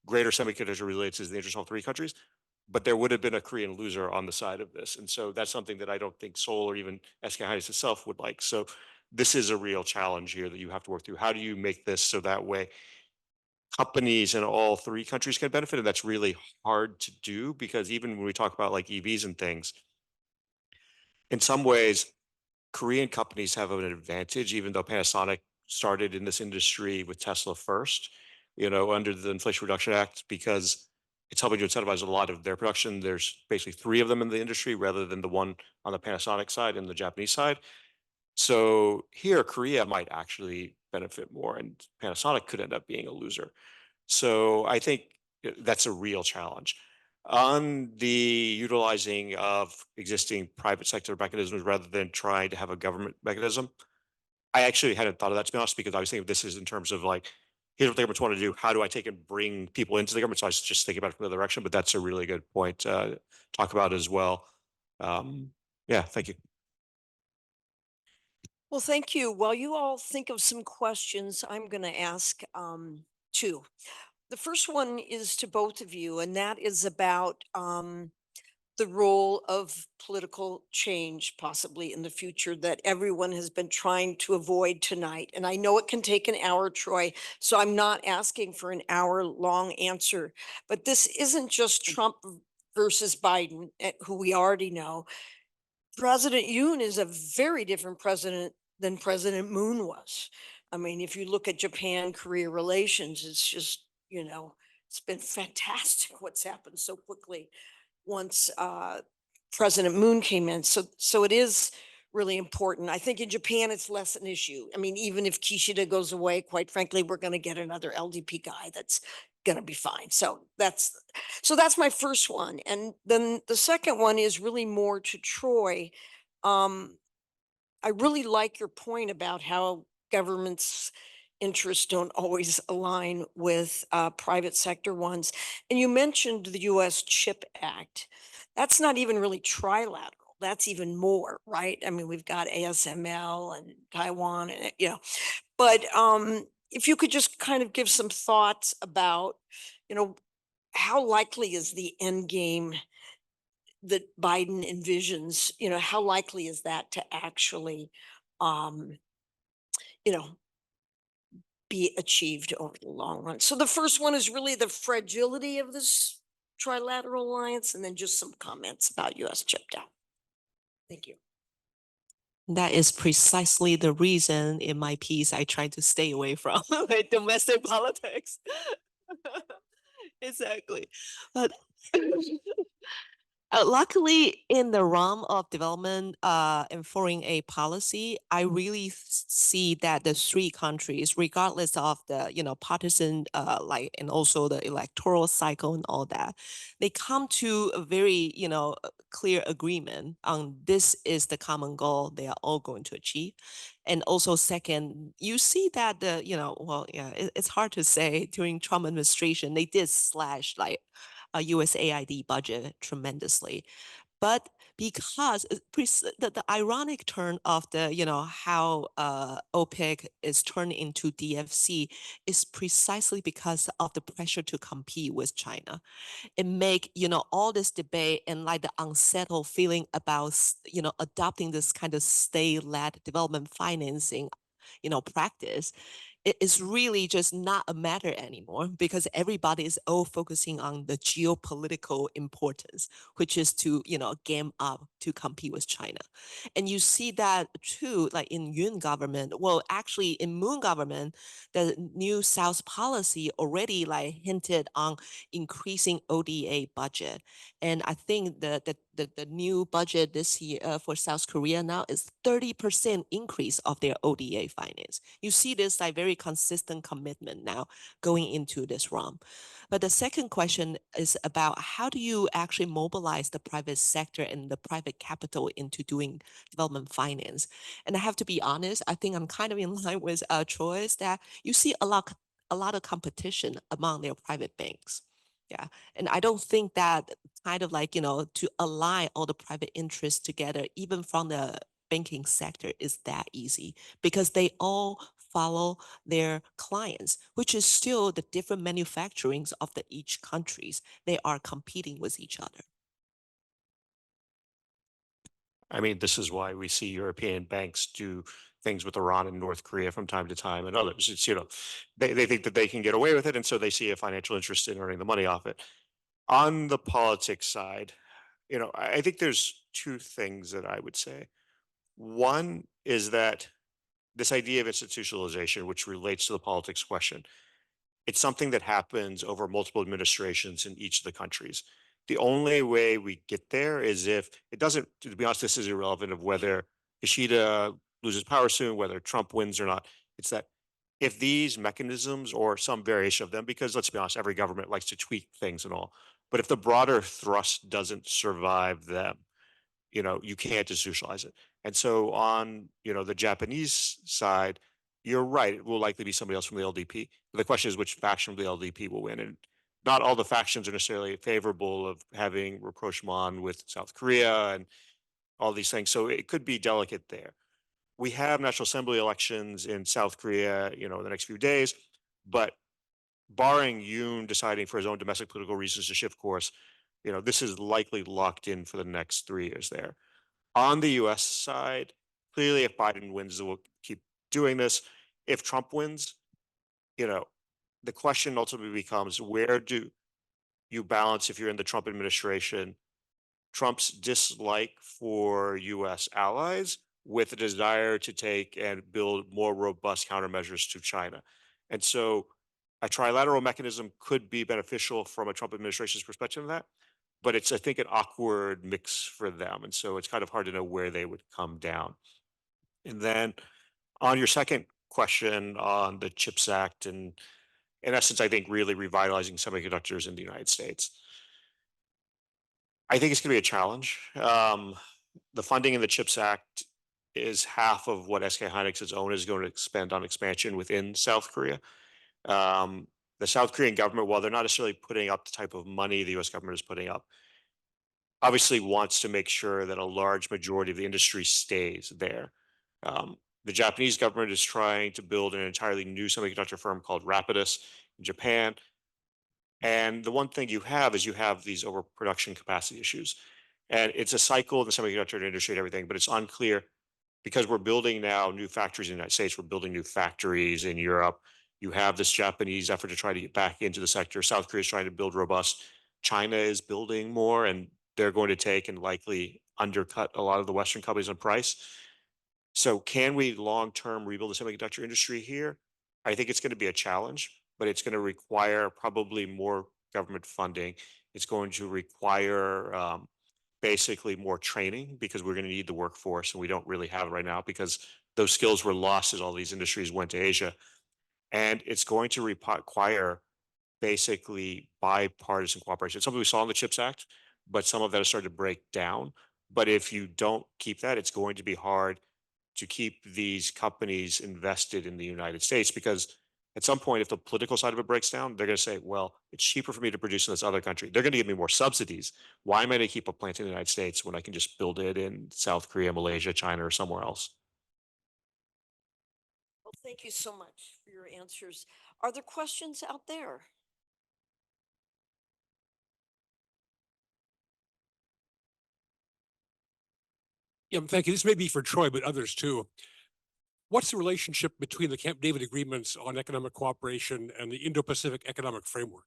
greater semiconductor relates is the interest of all three countries, but there would have been a Korean loser on the side of this. And so that's something that I don't think Seoul or even SK Hynix itself would like. So this is a real challenge here that you have to work through. How do you make this so that way companies in all three countries can benefit? And that's really hard to do because even when we talk about like EVs and things, in some ways, Korean companies have an advantage, even though Panasonic started in this industry with Tesla first, under the Inflation Reduction Act, because it's helping to incentivize a lot of their production. There's basically three of them in the industry rather than the one on the Panasonic side and the Japanese side. So here, Korea might actually benefit more, and Panasonic could end up being a loser. So I think that's a real challenge. On the utilizing of existing private sector mechanisms rather than trying to have a government mechanism, I actually hadn't thought of that, to be honest, because I was thinking of this is in terms of like, here's what the governments want to do. How do I take and bring people into the government? So I was just thinking about it from the other direction, but that's a really good point to talk about as well. Yeah, thank you. Well, thank you. While you all think of some questions, I'm going to ask two. The first one is to both of you, and that is about the role of political change possibly in the future that everyone has been trying to avoid tonight. And I know it can take an hour, Troy, so I'm not asking for an hour-long answer. But this isn't just Trump versus Biden, who we already know. President Yoon is a very different president than President Moon was. I mean, if you look at Japan-Korea relations, it's just, it's been fantastic what's happened so quickly once President Moon came in. So it is really important. I think in Japan, it's less an issue. I mean, even if Kishida goes away, quite frankly, we're going to get another LDP guy that's going to be fine. So that's my first one. And then the second one is really more to Troy. I really like your point about how government's interests don't always align with private sector ones. And you mentioned the US CHIP Act. That's not even really trilateral. That's even more, right? I mean, we've got ASML and Taiwan and, but if you could just kind of give some thoughts about, how likely is the end game that Biden envisions, how likely is that to actually, um, you know, be achieved over the long run? So the first one is really the fragility of this trilateral alliance, and then just some comments about US chip down. Thank you. That is precisely the reason in my piece I try to stay away from like domestic politics. Exactly. But luckily, in the realm of development and foreign aid policy, I really see that the three countries, regardless of the partisan and also the electoral cycle and all that, they come to a very clear agreement on this is the common goal they are all going to achieve. And also, second, you see that it's hard to say during Trump administration they did slash like a USAID budget tremendously. But because the ironic turn of the, how OPEC is turned into DFC is precisely because of the pressure to compete with China. It make, all this debate and like the unsettled feeling about, adopting this kind of state-led development financing, practice it is really just not a matter anymore because everybody is all focusing on the geopolitical importance, which is to, game up to compete with China. And you see that too, like in Yoon government, well, actually in Moon government, the new South policy already like hinted on increasing ODA budget. And I think the new budget this year for South Korea now is 30% increase of their ODA finance. You see this like very consistent commitment now going into this realm. But the second question is about how do you actually mobilize the private sector and the private capital into doing development finance? And I have to be honest, I think I'm kind of in line with Troy's that you see a lot of competition among their private banks. Yeah. And I don't think that kind of like, to align all the private interests together, even from the banking sector, is that easy because they all follow their clients, which is still the different manufacturings of the each countries. They are competing with each other. I mean, this is why we see European banks do things with Iran and North Korea from time to time and others. It's, they think that they can get away with it. And so they see a financial interest in earning the money off it. On the politics side, I think there's two things that I would say. One is that this idea of institutionalization, which relates to the politics question, it's something that happens over multiple administrations in each of the countries. The only way we get there is if it doesn't, to be honest, this is irrelevant of whether Kishida loses power soon, whether Trump wins or not. It's that if these mechanisms or some variation of them, because let's be honest, every government likes to tweak things and all, but if the broader thrust doesn't survive them, you can't institutionalize it. And so on, the Japanese side, you're right, it will likely be somebody else from the LDP. But the question is which faction of the LDP will win. And not all the factions are necessarily favorable of having rapprochement with South Korea and all these things. So it could be delicate there. We have National Assembly elections in South Korea, in the next few days, but barring Yoon deciding for his own domestic political reasons to shift course, this is likely locked in for the next 3 years there. On the US side, clearly if Biden wins, we'll keep doing this. If Trump wins, the question ultimately becomes where do you balance, if you're in the Trump administration, Trump's dislike for US allies with a desire to take and build more robust countermeasures to China. And so a trilateral mechanism could be beneficial from a Trump administration's perspective of that, but it's, I think, an awkward mix for them. And so it's kind of hard to know where they would come down. And then on your second question on the CHIPS Act, and in essence, I think really revitalizing semiconductors in the United States. I think it's going to be a challenge. The funding in the CHIPS Act is half of what SK Hynix's own is going to spend on expansion within South Korea. The South Korean government, while they're not necessarily putting up the type of money the US government is putting up, obviously wants to make sure that a large majority of the industry stays there. The Japanese government is trying to build an entirely new semiconductor firm called Rapidus in Japan. And the one thing you have is you have these overproduction capacity issues. And it's a cycle in the semiconductor industry and everything, but it's unclear because we're building now new factories in the United States, we're building new factories in Europe. You have this Japanese effort to try to get back into the sector. South Korea is trying to build robust. China is building more, and they're going to take and likely undercut a lot of the Western companies on price. So can we long-term rebuild the semiconductor industry here? I think it's going to be a challenge, but it's going to require probably more government funding. It's going to require basically more training because we're going to need the workforce, and we don't really have it right now because those skills were lost as all these industries went to Asia. And it's going to require basically bipartisan cooperation. It's something we saw in the CHIPS Act, but some of that has started to break down. But if you don't keep that, it's going to be hard to keep these companies invested in the United States because at some point, if the political side of it breaks down, they're going to say, well, it's cheaper for me to produce in this other country. They're going to give me more subsidies. Why am I going to keep a plant in the United States when I can just build it in South Korea, Malaysia, China, or somewhere else? Well, thank you so much for your answers. Are there questions out there? Yeah, thank you. This may be for Troy, but others too. what's the relationship between the Camp David agreements on economic cooperation and the Indo-Pacific economic framework?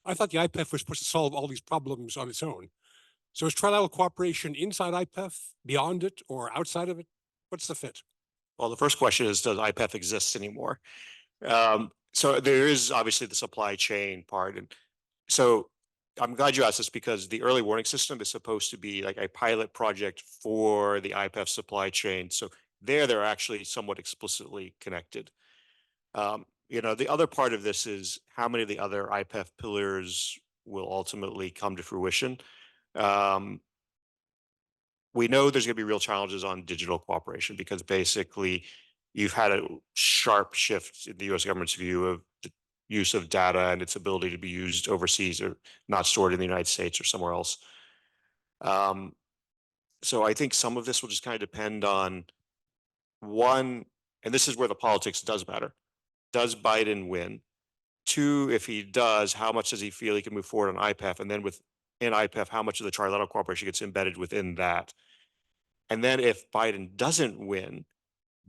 I thought the IPEF was supposed to solve all these problems on its own. So is trilateral cooperation inside IPEF, beyond it, or outside of it? What's the fit? Well, the first question is, does IPEF exist anymore? So there is obviously the supply chain part. And so I'm glad you asked this, because the early warning system is supposed to be like a pilot project for the IPEF supply chain. So they're actually somewhat explicitly connected. The other part of this is how many of the other IPEF pillars will ultimately come to fruition. We know there's going to be real challenges on digital cooperation, because basically you've had a sharp shift in the US government's view of the use of data and its ability to be used overseas or not stored in the United States or somewhere else. So I think some of this will just kind of depend on one, and this is where the politics does matter. Does Biden win? Two, if he does, how much does he feel he can move forward on IPEF? And then within IPEF, how much of the trilateral cooperation gets embedded within that? And then if Biden doesn't win,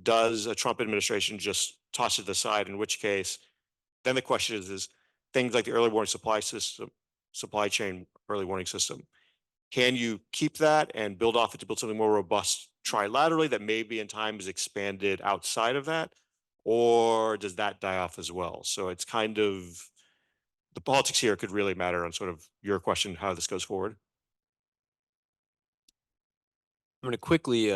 does a Trump administration just toss it to the side? In which case, then the question is things like the early warning supply chain early warning system. Can you keep that and build off it to build something more robust trilaterally that maybe in time is expanded outside of that? Or does that die off as well? So it's kind of, the politics here could really matter on sort of your question, how this goes forward. I'm going to quickly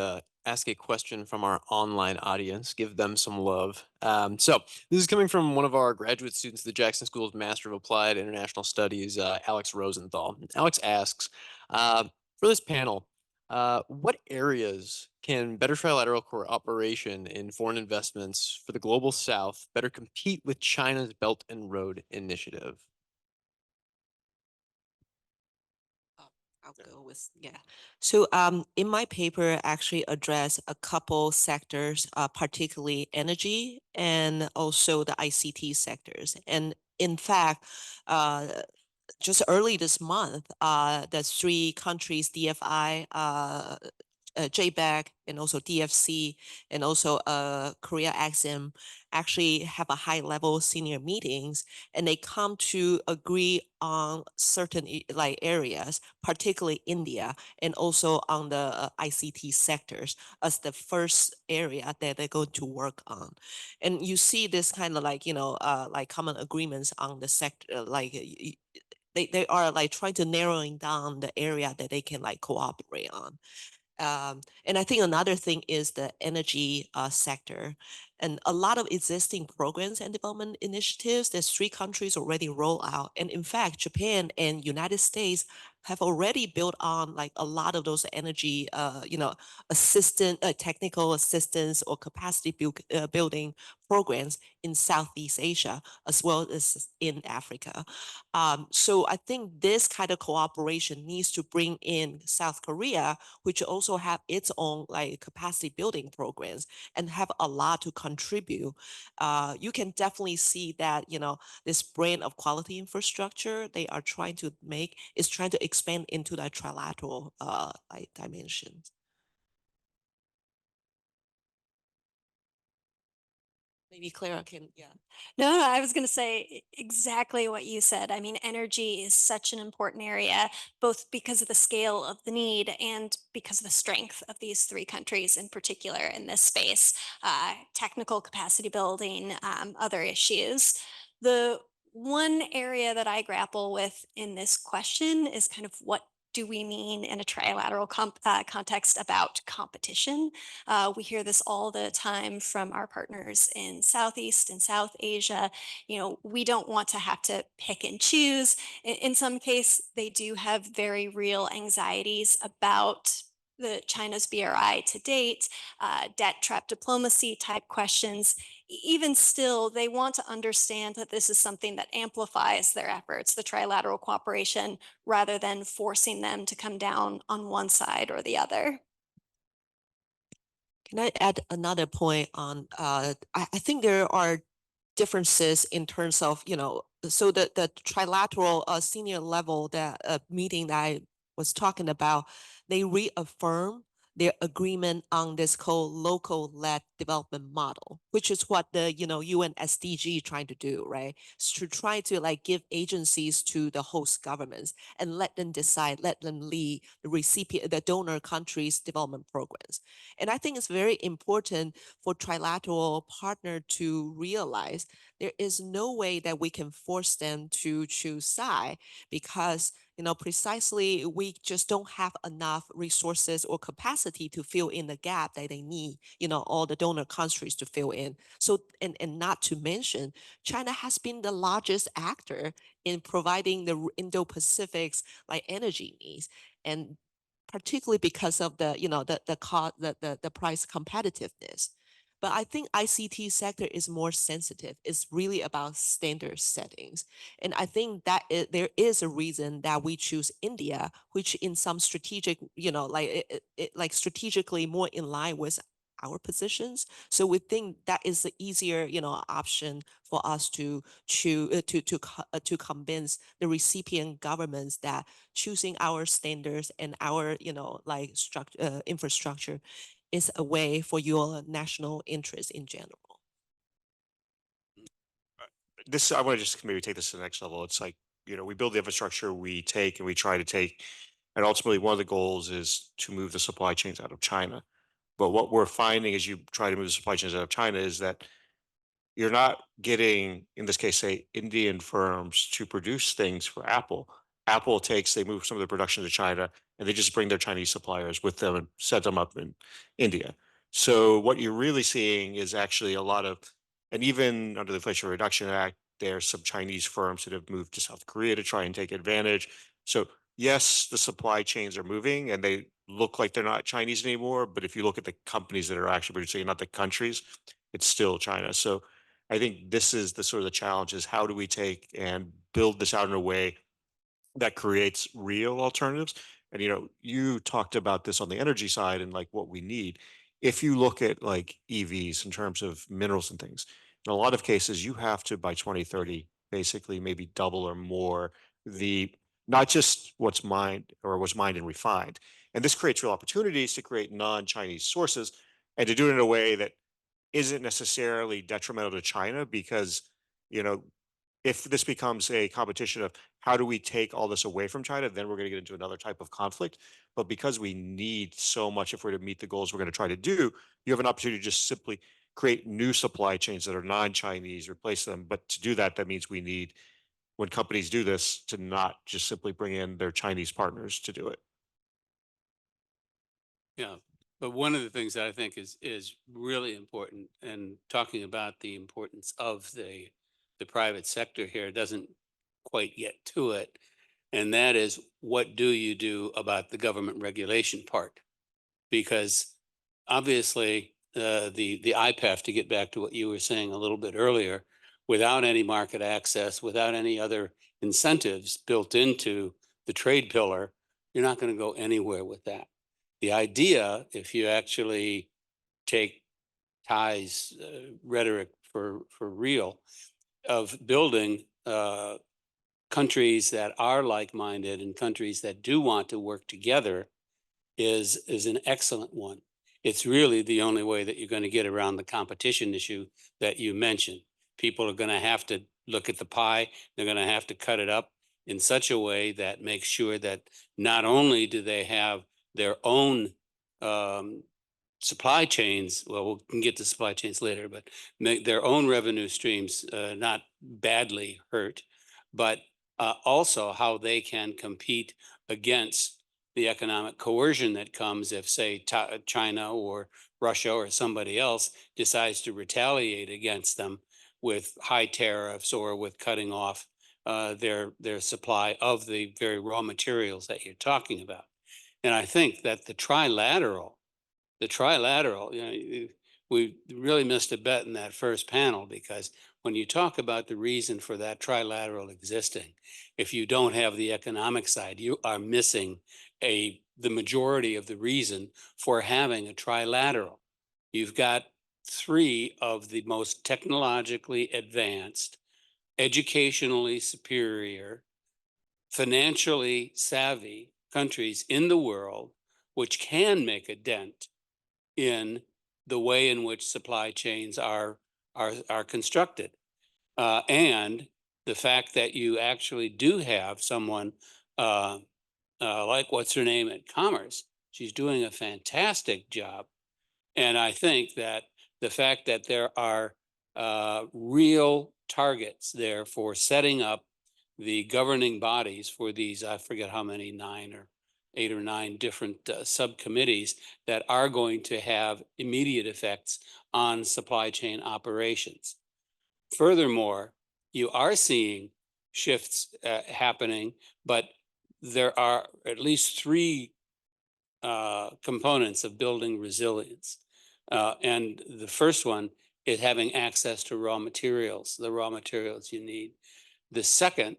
ask a question from our online audience, give them some love. So this is coming from one of our graduate students at the Jackson School of Master of Applied International Studies, Alex Rosenthal. Alex asks, for this panel, what areas can better trilateral cooperation in foreign investments for the global South better compete with China's Belt and Road Initiative? I'll go with, yeah. So in my paper, I actually address a couple sectors, particularly energy and also the ICT sectors. And in fact, just early this month, the three countries, DFI, JBAC, and also DFC, and also Korea Exim, actually have a high-level senior meetings, and they come to agree on certain like areas, particularly India, and also on the ICT sectors as the first area that they're going to work on. And you see this kind of like, like common agreements on the sector, like they are like trying to narrowing down the area that they can like cooperate on. And I think another thing is the energy sector, and a lot of existing programs and development initiatives. There's three countries already roll out, and in fact, Japan and United States have already built on like a lot of those energy, technical assistance or capacity building programs in Southeast Asia as well as in Africa. So I think this kind of cooperation needs to bring in South Korea, which also have its own like capacity building programs and have a lot to contribute. You can definitely see that, this brand of quality infrastructure they are trying to make is trying to expand into that trilateral like dimensions. Maybe Clara can, yeah. No, I was going to say exactly what you said. I mean, energy is such an important area, both because of the scale of the need and because of the strength of these three countries in particular in this space, technical capacity building, other issues. The one area that I grapple with in this question is kind of what do we mean in a trilateral context about competition? We hear this all the time from our partners in Southeast and South Asia. We don't want to have to pick and choose. In some case, they do have very real anxieties about China's BRI to date, debt trap diplomacy type questions. Even still, they want to understand that this is something that amplifies their efforts, the trilateral cooperation, rather than forcing them to come down on one side or the other. Can I add another point on, I think there are differences in terms of, so the trilateral senior level that meeting that I was talking about, they reaffirm their agreement on this called local-led development model, which is what the UN SDG trying to do, right? To try to like give agencies to the host governments and let them decide, let them lead the donor countries' development programs. And I think it's very important for trilateral partner to realize there is no way that we can force them to choose side, because precisely we just don't have enough resources or capacity to fill in the gap that they need, all the donor countries to fill in. So, and not to mention, China has been the largest actor in providing the Indo-Pacific's like energy needs, and particularly because of the cost, the price competitiveness. But I think ICT sector is more sensitive. It's really about standard settings. And I think that there is a reason that we choose India, which in some strategic, like strategically more in line with our positions. So we think that is the easier, option for us to choose to convince the recipient governments that choosing our standards and our, like infrastructure is a way for your national interest in general. This, I want to just maybe take this to the next level. It's like, we build the infrastructure, we take and we try to take, and ultimately one of the goals is to move the supply chains out of China. But what we're finding as you try to move the supply chains out of China is that you're not getting, in this case, say, Indian firms to produce things for Apple. Apple they move some of their production to China and they just bring their Chinese suppliers with them and set them up in India. So what you're really seeing is actually a lot of, and even under the Inflation Reduction Act, there's some Chinese firms that have moved to South Korea to try and take advantage. So yes, the supply chains are moving and they look like they're not Chinese anymore. But if you look at the companies that are actually producing, not the countries, it's still China. So I think this is the sort of the challenge, is how do we take and build this out in a way that creates real alternatives? And you talked about this on the energy side and like what we need. If you look at like EVs in terms of minerals and things, in a lot of cases, you have to by 2030 basically maybe double or more the, not just what's mined or was mined and refined. And this creates real opportunities to create non-Chinese sources and to do it in a way that isn't necessarily detrimental to China, because, you know, if this becomes a competition of how do we take all this away from China, then we're going to get into another type of conflict. But because we need so much, if we're to meet the goals we're going to try to do, you have an opportunity to just simply create new supply chains that are non-Chinese, replace them. But to do that, that means we need, when companies do this, to not just simply bring in their Chinese partners to do it. Yeah, but one of the things that I think is really important, and talking about the importance of the private sector here doesn't quite get to it, and that is, what do you do about the government regulation part? Because obviously, the IPEF, to get back to what you were saying a little bit earlier, without any market access, without any other incentives built into the trade pillar, you're not going to go anywhere with that. The idea, if you actually take Ty's rhetoric for real, of building countries that are like-minded and countries that do want to work together is an excellent one. It's really the only way that you're going to get around the competition issue that you mentioned. People are going to have to look at the pie. They're going to have to cut it up in such a way that makes sure that not only do they have their own supply chains, well, we can get to supply chains later, but make their own revenue streams not badly hurt, but also how they can compete against the economic coercion that comes if, say, China or Russia or somebody else decides to retaliate against them with high tariffs or with cutting off their supply of the very raw materials that you're talking about. And I think that the trilateral, we really missed a bet in that first panel, because when you talk about the reason for that trilateral existing, if you don't have the economic side, you are missing the majority of the reason for having a trilateral. You've got three of the most technologically advanced, educationally superior, financially savvy countries in the world which can make a dent in the way in which supply chains are constructed. And the fact that you actually do have someone like what's her name at Commerce, she's doing a fantastic job. And I think that the fact that there are real targets there for setting up the governing bodies for these, I forget how many, 8 or 9 different subcommittees that are going to have immediate effects on supply chain operations. Furthermore, you are seeing shifts happening, but there are at least 3 components of building resilience. And the first one is having access to raw materials, the raw materials you need. The second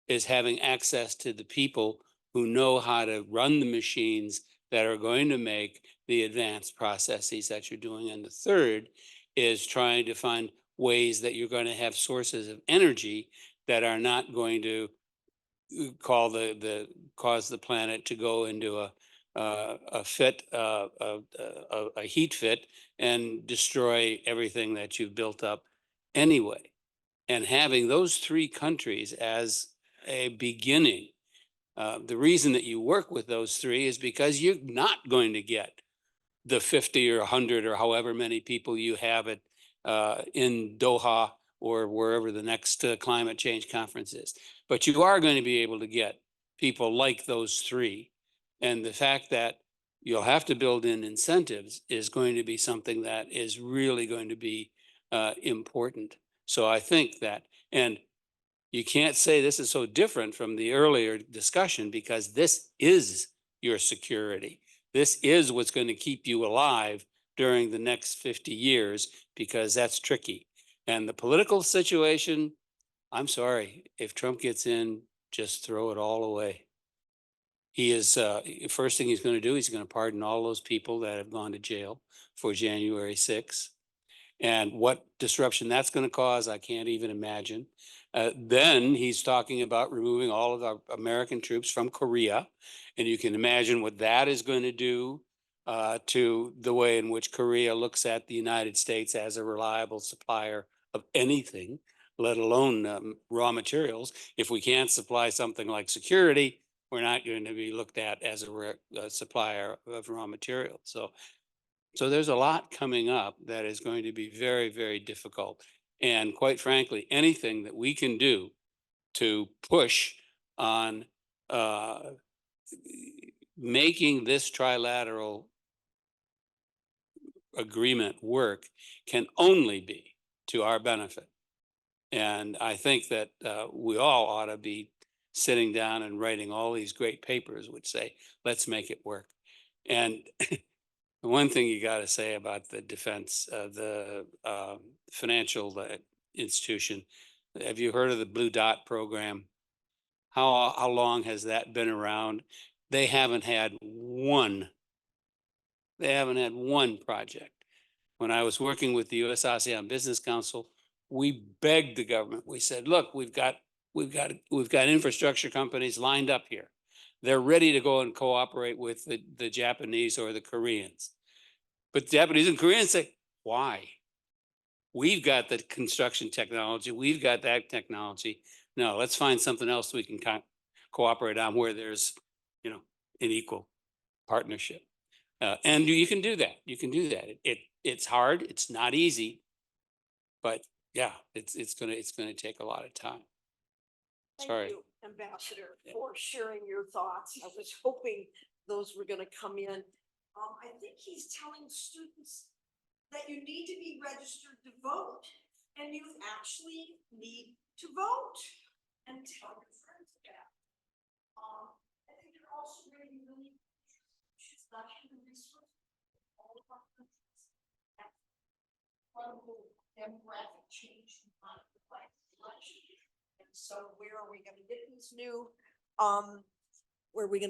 is having access to the people who know how to run the machines that are going to make the advanced processes that you're doing. And the third is trying to find ways that you're going to have sources of energy that are not going to cause the planet to go into a heat fit and destroy everything that you've built up anyway. And having those 3 countries as a beginning, the reason that you work with those 3 is because you're not going to get the 50 or 100 or however many people you have it in Doha or wherever the next climate change conference is. But you are going to be able to get people like those 3. And the fact that you'll have to build in incentives is going to be something that is really going to be important. So I think that, and you can't say this is so different from the earlier discussion because this is your security. This is what's going to keep you alive during the next 50 years because that's tricky. And the political situation, I'm sorry, if Trump gets in, just throw it all away. He is, first thing he's going to do, he's going to pardon all those people that have gone to jail for January 6th. And what disruption that's going to cause, I can't even imagine. Then he's talking about removing all of our American troops from Korea. And you can imagine what that is going to do to the way in which Korea looks at the United States as a reliable supplier of anything, let alone raw materials. If we can't supply something like security, we're not going to be looked at as a supplier of raw materials. So there's a lot coming up that is going to be very, very difficult. And quite frankly, anything that we can do to push on making this trilateral agreement work can only be to our benefit. And I think that we all ought to be sitting down and writing all these great papers which say, let's make it work. And one thing you got to say about the defense, the financial institution, have you heard of the Blue Dot program? How long has that been around? They haven't had one project. When I was working with the U.S. ASEAN Business Council, we begged the government. We said, look, we've got infrastructure companies lined up here. They're ready to go and cooperate with the Japanese or the Koreans. But the Japanese and Koreans say, why? We've got the construction technology. We've got that technology. No, let's find something else we can cooperate on where there's, an equal partnership. And you can do that. You can do that. It's hard. It's not easy. But yeah, it's gonna take a lot of time. Sorry. Thank you, Ambassador, for sharing your thoughts. I was hoping those were going to come in. I think he's telling students that you need to be registered to vote, and you actually need to vote, and tell your friends that. I think they're also really studying the resources of all of our countries. Incredible demographic change in election. And so where are we going to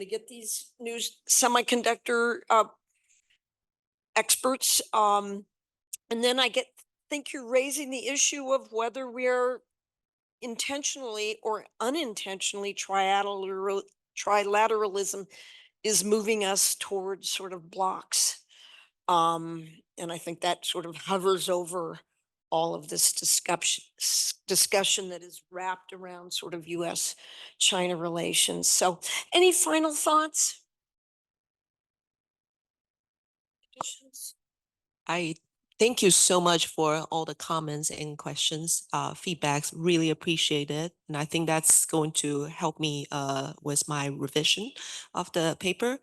get these new semiconductor experts? And then think you're raising the issue of whether we're intentionally or unintentionally trilateralism is moving us towards sort of blocks. And I think that sort of hovers over all of this discussion that is wrapped around sort of US-China relations. So any final thoughts? Additions? I thank you so much for all the comments and questions, feedbacks. Really appreciate it. And I think that's going to help me with my revision of the paper.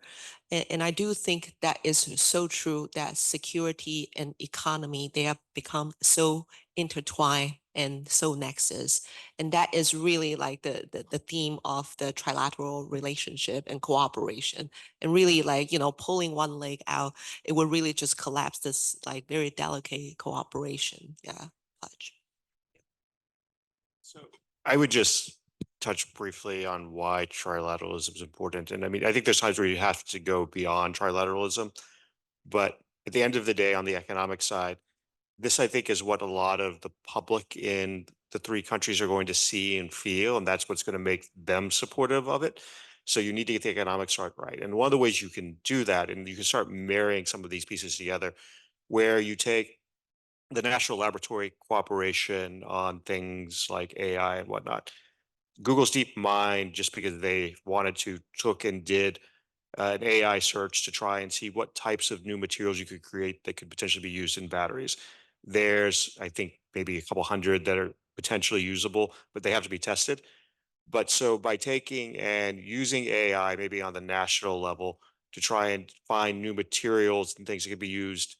And I do think that is so true that security and economy, they have become so intertwined and so nexus. And that is really like the theme of the trilateral relationship and cooperation. And really like, pulling one leg out, it would really just collapse this like very delicate cooperation. Yeah, Fudge. So I would just touch briefly on why trilateralism is important. And I mean, I think there's times where you have to go beyond trilateralism, but at the end of the day, on the economic side, this I think is what a lot of the public in the three countries are going to see and feel, and that's what's going to make them supportive of it. So you need to get the economics right. And one of the ways you can do that, and you can start marrying some of these pieces together, where you take the national laboratory cooperation on things like AI and whatnot. Google's DeepMind, just because they wanted to, took and did an AI search to try and see what types of new materials you could create that could potentially be used in batteries. There's, I think, maybe a couple hundred that are potentially usable, but they have to be tested. But so by taking and using AI, maybe on the national level, to try and find new materials and things that could be used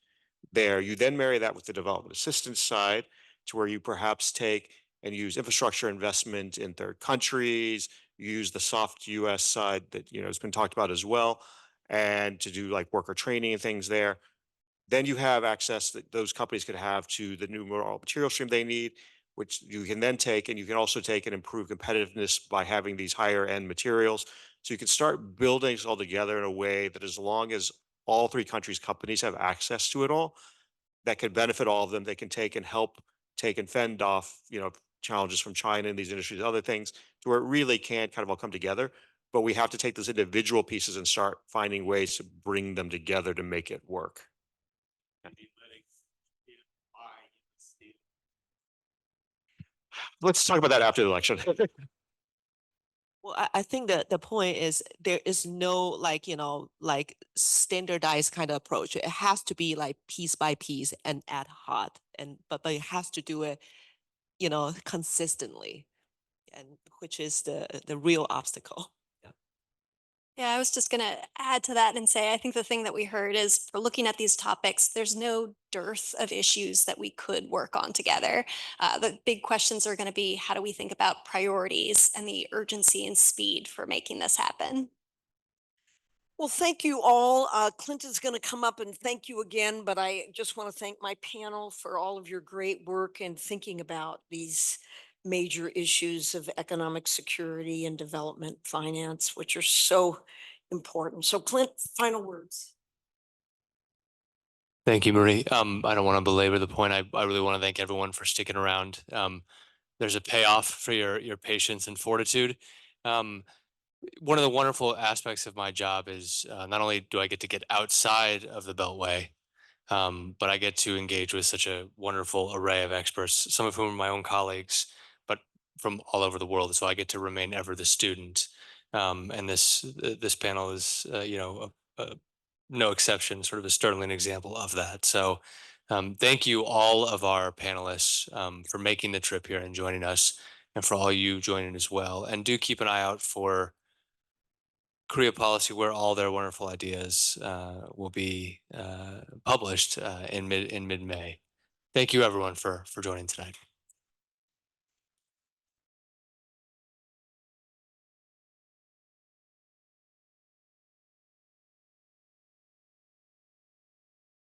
there, you then marry that with the development assistance side to where you perhaps take and use infrastructure investment in third countries, use the soft US side that has been talked about as well, and to do like worker training and things there. Then you have access that those companies could have to the new raw material stream they need, which you can then take, and you can also take and improve competitiveness by having these higher end materials. So you can start building this all together in a way that, as long as all three countries' companies have access to it all, that can benefit all of them. They can take and help take and fend off, challenges from China and these industries, and other things, to where it really can kind of all come together. But we have to take those individual pieces and start finding ways to bring them together to make it work. Let's talk about that after the election. Well, I think that the point is there is no like standardized kind of approach. It has to be like piece by piece and ad hoc, but it has to do it, consistently, and which is the real obstacle. Yeah, I was just going to add to that and say, I think the thing that we heard is for looking at these topics, there's no dearth of issues that we could work on together. The big questions are going to be, how do we think about priorities and the urgency and speed for making this happen? Well, thank you all. Clinton's going to come up and thank you again, but I just want to thank my panel for all of your great work in thinking about these major issues of economic security and development finance, which are so important. So Clint, final words. Thank you, Marie. I don't want to belabor the point. I really want to thank everyone for sticking around. There's a payoff for your patience and fortitude. One of the wonderful aspects of my job is not only do I get to get outside of the Beltway, but I get to engage with such a wonderful array of experts, some of whom are my own colleagues, but from all over the world. So I get to remain ever the student. And this panel is, no exception, sort of a startling example of that. So thank you all of our panelists for making the trip here and joining us, and for all you joining as well. And do keep an eye out for Korea Policy, where all their wonderful ideas will be published in mid-May. Thank you everyone for joining tonight.